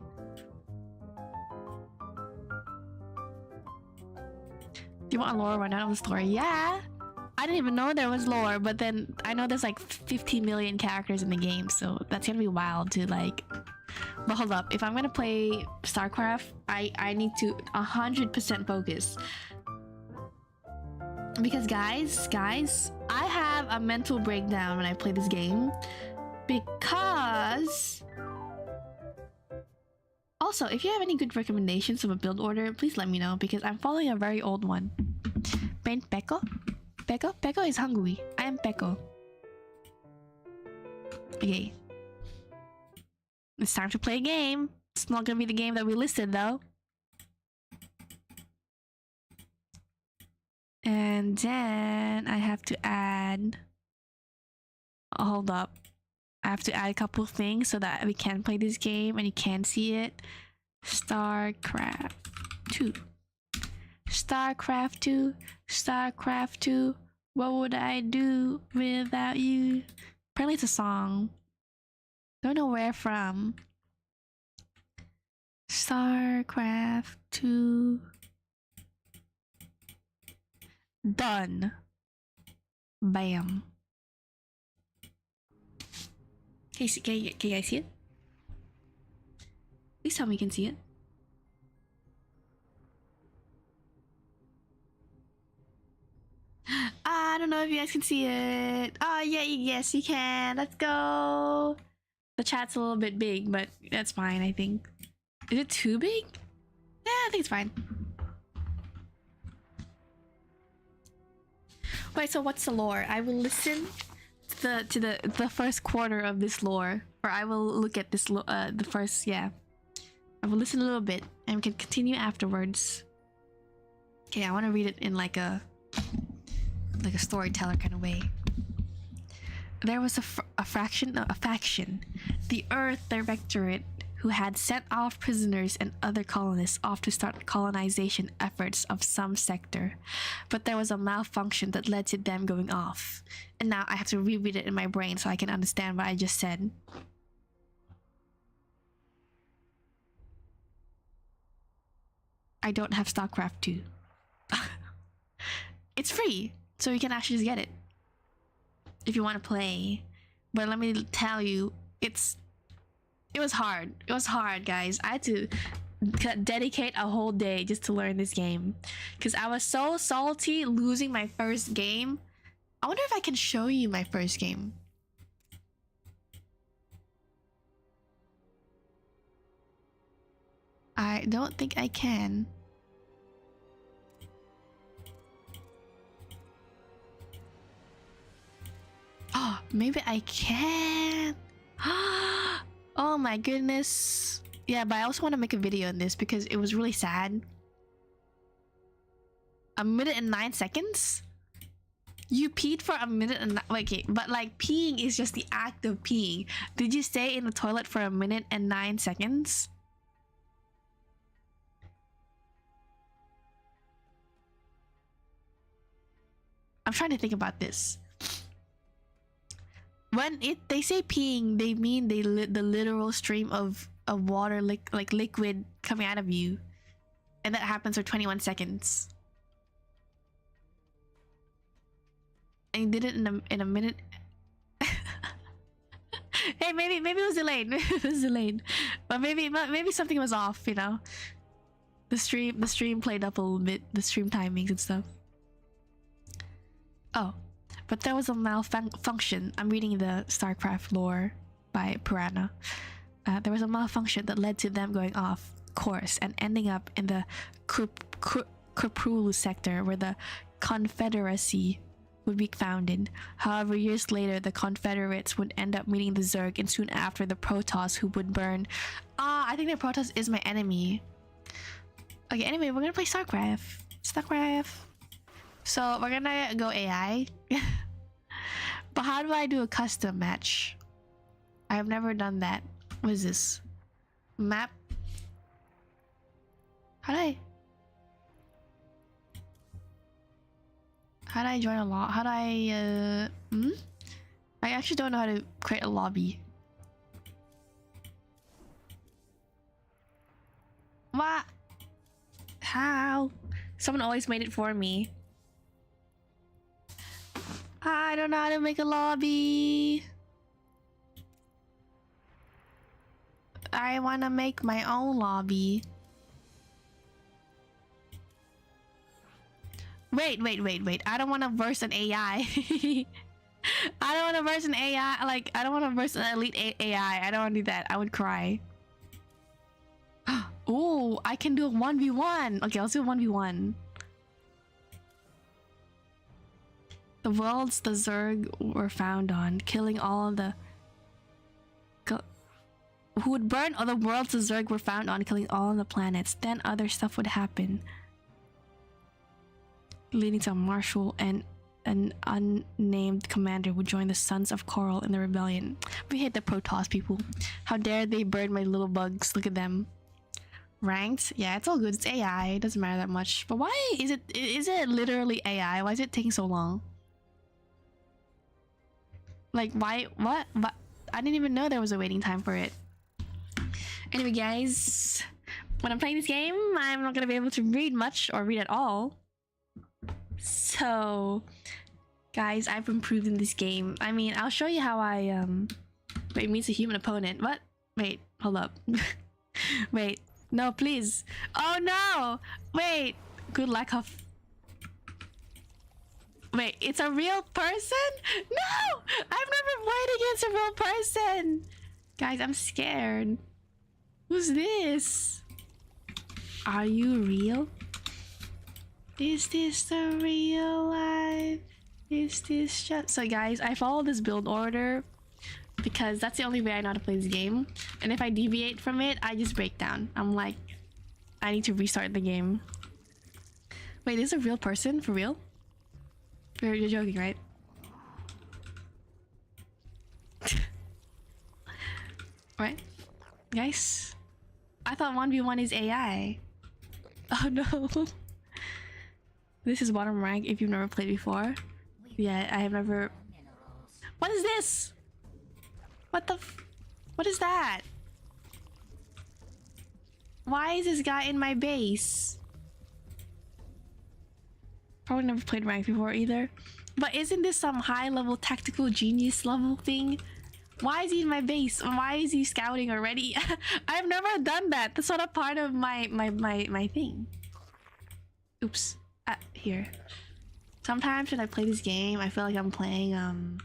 Do you want a lore rundown of the story? Yeah. I didn't even know there was lore, but then I know there's like 15 million characters in the game, so that's gonna be wild to like. But hold up, if I'm gonna play StarCraft, I need to 100% focus. Because guys, I have a mental breakdown when I play this game. Because... Also, if you have any good recommendations of a build order, please let me know, because I'm following a very old one. Paint Peko? Peko? Peko is hungry. I am Peko. Okay. It's time to play a game. It's not gonna be the game that we listed though. And then I have to add... Oh, hold up. I have to add a couple things so that we can play this game and you can see it. StarCraft 2. StarCraft 2. StarCraft 2. What would I do without you? Apparently it's a song. Don't know where from. StarCraft 2. Done. Bam. Can you guys see it? Please tell me you can see it. I don't know if you guys can see it. Oh, yeah, yes, you can. Let's go. The chat's a little bit big, but that's fine, I think. Is it too big? Yeah, I think it's fine. Wait, so what's the lore? I will listen to the first quarter of this lore, or I will look at this the first, yeah. I will listen a little bit, and we can continue afterwards. Okay, I want to read it in like a storyteller kind of way. There was a faction, the Earth Directorate, who had sent off prisoners and other colonists off to start colonization efforts of some sector. But there was a malfunction that led to them going off. And now I have to reread it in my brain so I can understand what I just said. I don't have StarCraft 2. It's free, so you can actually just get it if you want to play. But let me tell you, it was hard. It was hard, guys. I had to dedicate a whole day just to learn this game because I was so salty losing my first game. I wonder if I can show you my first game. I don't think I can. Oh, maybe I can. Oh my goodness. Yeah, but I also want to make a video on this because it was really sad. 1 minute and 9 seconds? You peed for 1 minute and... Okay, but like peeing is just the act of peeing. Did you stay in the toilet for 1 minute and 9 seconds? I'm trying to think about this. When they say peeing, they mean the literal stream of water, like liquid coming out of you, and that happens for 21 seconds. And you did it in a minute. Hey, maybe it was delayed. Maybe it was delayed, but maybe something was off. You know, the stream played up a little bit, the stream timings and stuff. Oh. But there was a malfunction. I'm reading the StarCraft lore by Piranha. There was a malfunction that led to them going off course and ending up in the Krupulu sector where the Confederacy would be founded. However, years later, the Confederates would end up meeting the Zerg, and soon after, the Protoss, who would burn... I think the Protoss is my enemy. Okay, anyway, we're gonna play StarCraft. So we're gonna go AI. But how do I do a custom match? I've never done that. What is this? Map? How do I join a lobby? How do I I actually don't know how to create a lobby. What? How? Someone always made it for me. I don't know how to make a lobby. I want to make my own lobby. Wait. I don't want to verse an AI. I don't want to verse an AI. Like, I don't want to verse an elite AI. I don't want to do that. I would cry. Oh, I can do a 1v1. Okay, let's do a 1v1. The worlds the Zerg were found on, killing all of the... Who would burn all the worlds the Zerg were found on, killing all of the planets. Then other stuff would happen, leading to a marshal and an unnamed commander would join the Sons of Coral in the rebellion. We hate the Protoss people. How dare they burn my little bugs? Look at them. Ranked? Yeah, it's all good. It's AI. It doesn't matter that much. But why is it literally AI? Why is it taking so long? Like, why? What? But I didn't even know there was a waiting time for it. Anyway, guys, when I'm playing this game, I'm not gonna be able to read much or read at all. So, guys, I've improved in this game. I mean, I'll show you how I wait, meets a human opponent. What? Wait, hold up. Wait, no, please. Oh no! Wait, good lack of. Wait, it's a real person? No! I've never played against a real person! Guys, I'm scared. Who's this? Are you real? Is this the real life? Is this just... So guys, I follow this build order because that's the only way I know how to play this game. And if I deviate from it, I just break down. I'm like, I need to restart the game. Wait, this is a real person? For real? You're joking, right? Right? Guys? I thought 1v1 is AI. Oh no. This is bottom rank if you've never played before. Yeah, I have never... What is this? What the f... What is that? Why is this guy in my base? Probably never played ranked before either. But isn't this some high level tactical genius level thing? Why is he in my base? Why is he scouting already? I've never done that. That's not a part of my thing. Oops. Here. Sometimes when I play this game, I feel like I'm playing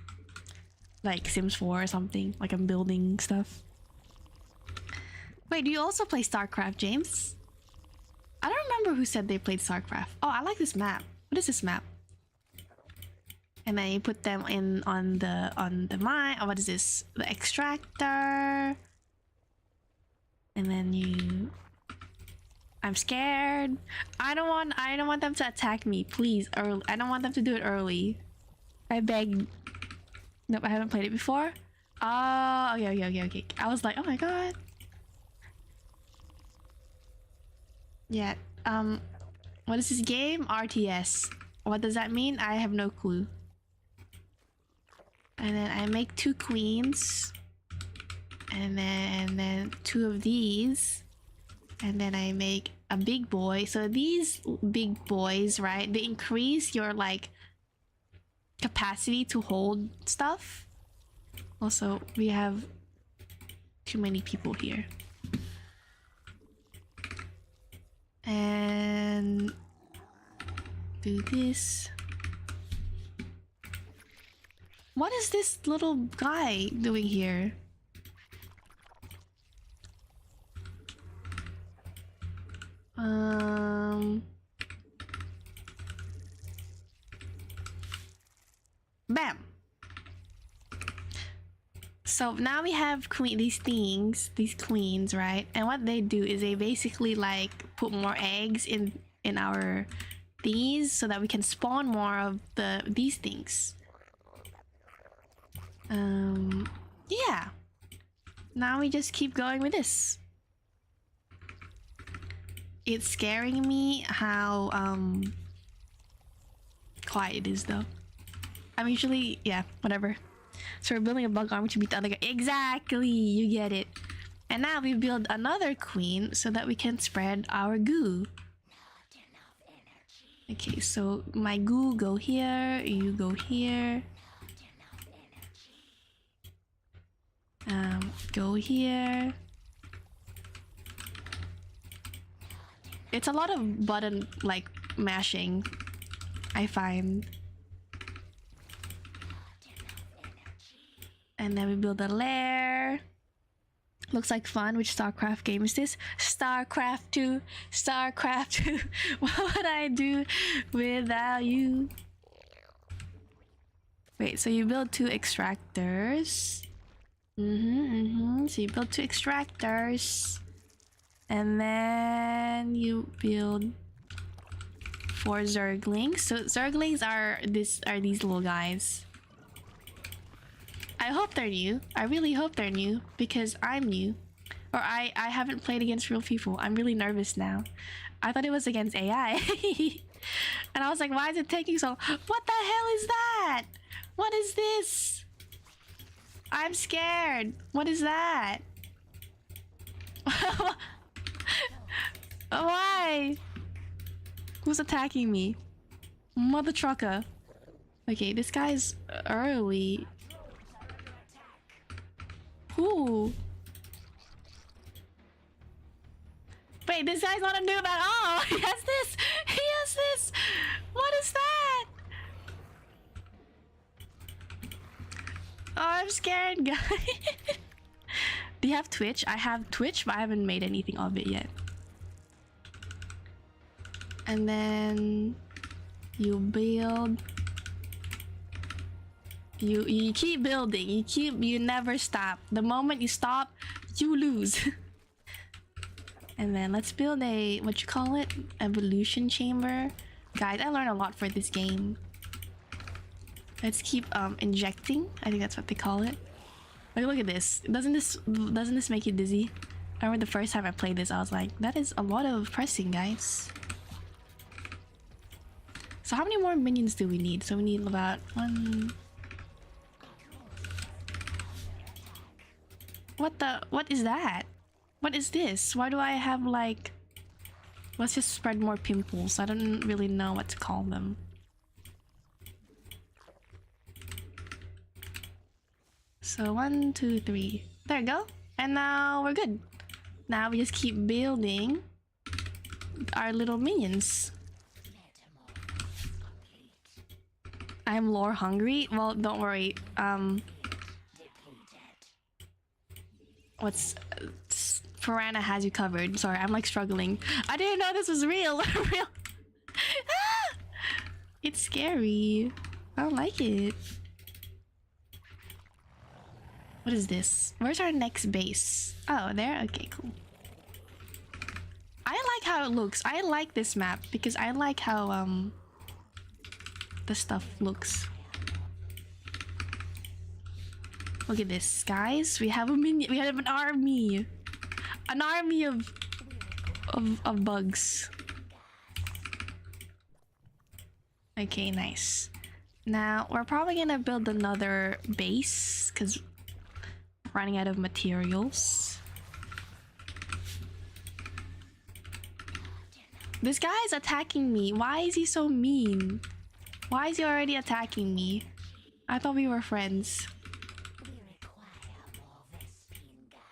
like Sims 4 or something. Like I'm building stuff. Wait, do you also play StarCraft, James? I don't remember who said they played StarCraft. Oh, I like this map. What is this map? And then you put them in on the mine. Oh, what is this? The extractor. And then you... I'm scared. I don't want them to attack me, please. Early. I don't want them to do it early. I beg. Nope, I haven't played it before. Oh, okay. I was like, oh my god. Yeah. What is this game? RTS. What does that mean? I have no clue. And then I make 2 queens. And then 2 of these. And then I make a big boy. So these big boys, right? They increase your like capacity to hold stuff. Also, we have too many people here. And do this. What is this little guy doing here? Bam. So now we have these queens, right? And what they do is they basically like put more eggs in our these so that we can spawn more of these things. Yeah. Now we just keep going with this. It's scaring me how quiet it is though. I'm usually, yeah, whatever. So we're building a bug army to beat the other guy. Exactly, you get it. And now we build another queen so that we can spread our goo. Okay, so my goo go here, you go here. Go here. It's a lot of button like mashing, I find. And then we build a lair. Looks like fun. Which StarCraft game is this? StarCraft 2. StarCraft 2. What would I do without you? Wait, so you build 2 extractors. So you build 2 extractors. And then you build 4 zerglings. So zerglings are these little guys. I hope they're new. I really hope they're new because I'm new. Or I haven't played against real people. I'm really nervous now. I thought it was against AI. And I was like, why is it taking so... What the hell is that? What is this? I'm scared. What is that? Why? Who's attacking me? Mother trucker. Okay, this guy's early. Who? Wait, this guy's not a noob at all. He has this. He has this. What is that? Oh, I'm scared, guys. Do you have Twitch? I have Twitch, but I haven't made anything of it yet. And then you build. You keep building. You never stop. The moment you stop, you lose. And then let's build a, what you call it? Evolution chamber. Guys, I learned a lot for this game. Let's keep injecting. I think that's what they call it. Like, look at this. Doesn't this make you dizzy? I remember the first time I played this, I was like, that is a lot of pressing, guys. So how many more minions do we need? So we need about one. What is that? What is this? Why do I have like... Let's just spread more pimples. I don't really know what to call them. So 1, 2, 3. There we go. And now we're good. Now we just keep building our little minions. I'm lore hungry? Well, don't worry. What's... Piranha has you covered. Sorry, I'm like struggling. I didn't know this was real. Real. Ah! It's scary. I don't like it. What is this? Where's our next base? Oh, there? Okay, cool. I like how it looks. I like this map because I like how the stuff looks. Look at this, guys. We have a minion. We have an army. An army of bugs. Okay, nice. Now we're probably gonna build another base because we're running out of materials. This guy is attacking me. Why is he so mean? Why is he already attacking me? I thought we were friends.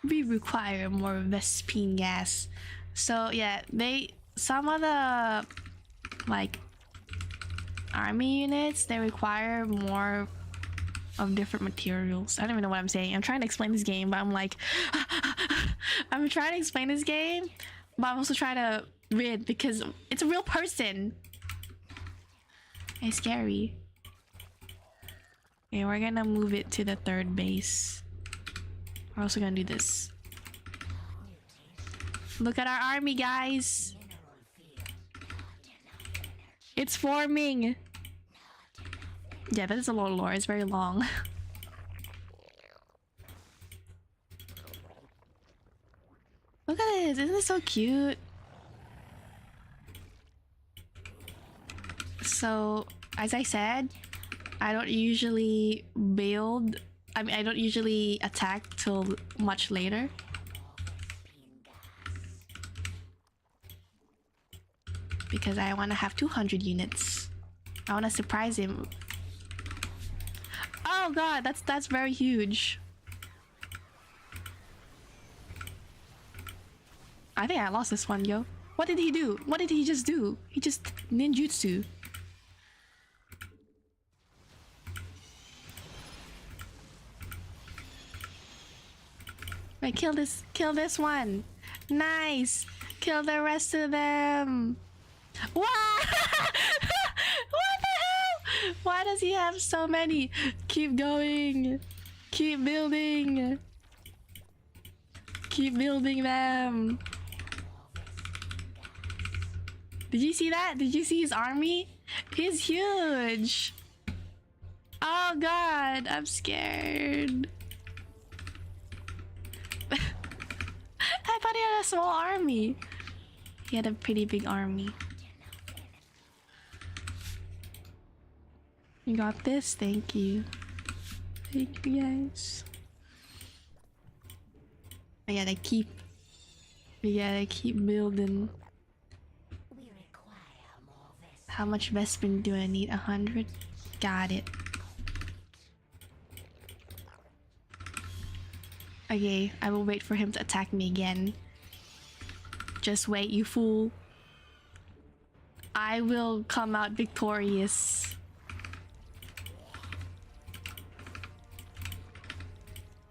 We require more Vespine gas. So yeah, some of the like army units, they require more of different materials. I don't even know what I'm saying. I'm trying to explain this game, but I'm like I'm trying to explain this game, but I'm also trying to read because it's a real person. It's scary. Okay, we're gonna move it to the third base. We're also gonna do this. Look at our army, guys. It's forming. Yeah, that is a lot of lore. It's very long. Look at this. Isn't this so cute? So, as I said, I don't usually build... I don't usually attack till much later. Because I want to have 200 units. I want to surprise him. Oh god, that's very huge. I think I lost this one, yo. What did he do? What did he just do? He just ninjutsu. Wait, kill this one. Nice. Kill the rest of them. Wow! What the hell? Why does he have so many? Keep going. Keep building. Keep building them. Did you see that? Did you see his army? He's huge. Oh god, I'm scared. I thought he had a small army. He had a pretty big army. You got this? Thank you. Thank you, guys. We gotta keep building. How much Vespin do I need? 100? Got it. Okay, I will wait for him to attack me again. Just wait, you fool. I will come out victorious.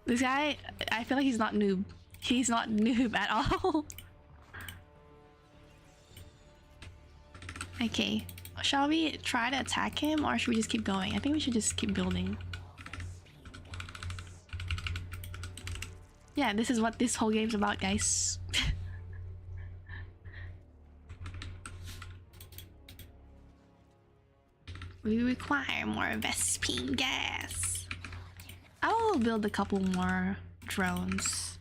This guy, I feel like he's not noob. He's not noob at all. Okay, shall we try to attack him or should we just keep going? I think we should just keep building. Yeah, this is what this whole game's about, guys. We require more Vespine gas. I will build a couple more drones.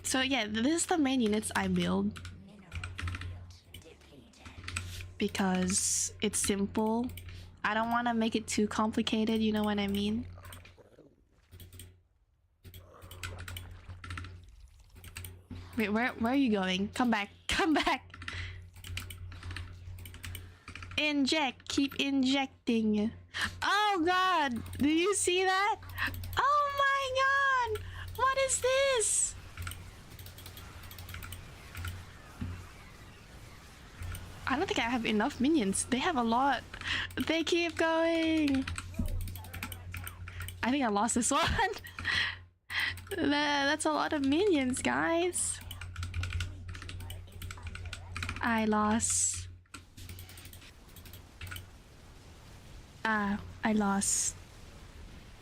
So yeah, this is the main units I build. Because it's simple. I don't want to make it too complicated, you know what I mean? Wait, where are you going? Come back, come back! Inject, keep injecting. Oh god, do you see that? Oh my god! What is this? I don't think I have enough minions. They have a lot. They keep going. I think I lost this one. That's a lot of minions, guys. I lost. I lost.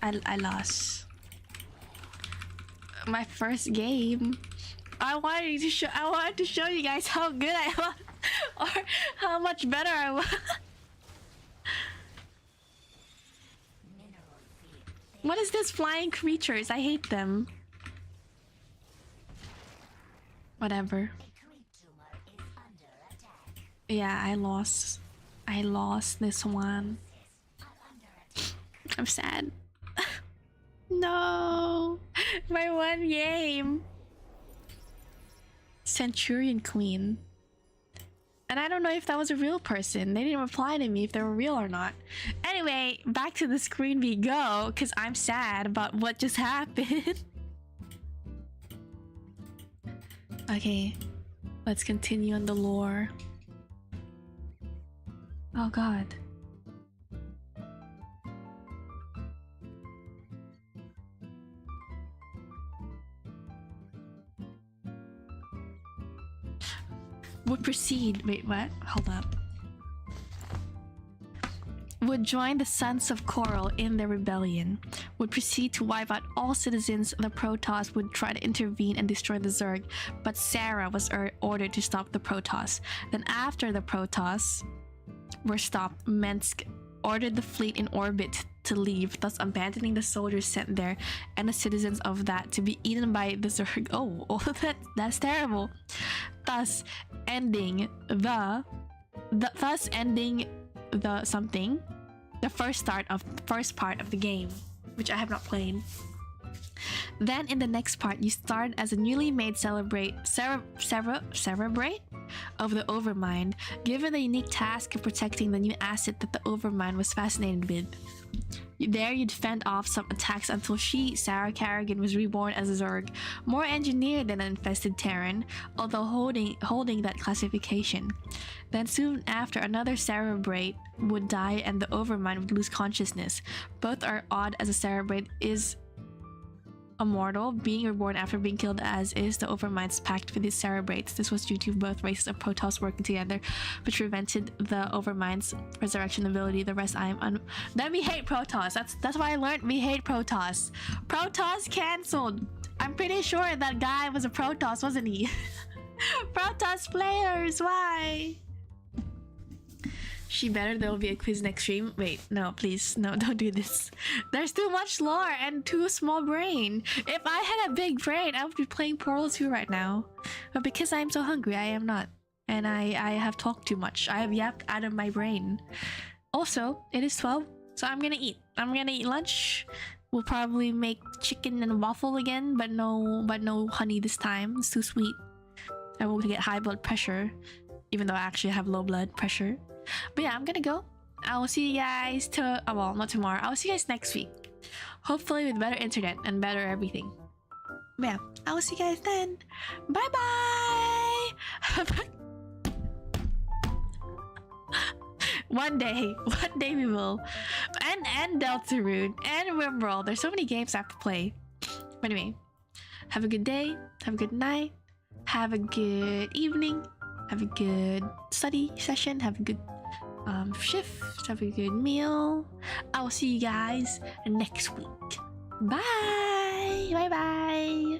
I lost. My first game. I wanted to show you guys how good I was. Or how much better I was. What is this flying creatures? I hate them. Whatever. Yeah, I lost. I lost this one. I'm sad. No, my one game. Centurion Queen. And I don't know if that was a real person. They didn't reply to me if they were real or not. Anyway, back to the screen we go, because I'm sad about what just happened. Okay, let's continue on the lore. Oh god. Would proceed. Wait, what? Hold up. Would join the Sons of Coral in the rebellion. Would proceed to wipe out all citizens. The Protoss would try to intervene and destroy the Zerg, but Sarah was ordered to stop the Protoss. Then after the Protoss were stopped, Mensk ordered the fleet in orbit to leave, thus abandoning the soldiers sent there and the citizens of that to be eaten by the Zerg. Oh, that's terrible. Thus ending the first part of the game, which I have not played. Then in the next part, you start as a newly made cerebrate of the Overmind, given the unique task of protecting the new asset that the Overmind was fascinated with. There you'd fend off some attacks until Sarah Kerrigan, was reborn as a Zerg, more engineered than an infested Terran, although holding that classification. Then soon after, another Cerebrate would die and the Overmind would lose consciousness. Both are odd, as a Cerebrate is immortal, being reborn after being killed, as is the Overmind's pact with his Cerebrates. This was due to both races of Protoss working together, which prevented the Overmind's resurrection ability. The rest Then we hate Protoss. That's why I learned we hate Protoss. Protoss cancelled. I'm pretty sure that guy was a Protoss, wasn't he? Protoss players, why? She better. There will be a quiz next stream. Wait, no, please, no, don't do this. There's too much lore and too small brain. If I had a big brain, I would be playing Portal 2 right now. But because I'm so hungry, I am not. And I have talked too much. I have yapped out of my brain. Also, it is 12, So I'm gonna eat. I'm gonna eat lunch. We'll probably make chicken and waffle again, but no honey this time. It's too sweet. I will get high blood pressure, even though I actually have low blood pressure. But yeah, I'm gonna go. I will see you guys well, not tomorrow. I will see you guys next week. Hopefully with better internet and better everything. But yeah, I will see you guys then. Bye bye. One day we will. And Deltarune and Rimworld. There's so many games I have to play. But anyway, have a good day. Have a good night. Have a good evening. Have a good study session. Have a good shift. Have a good meal. I will see you guys next week. Bye. Bye bye.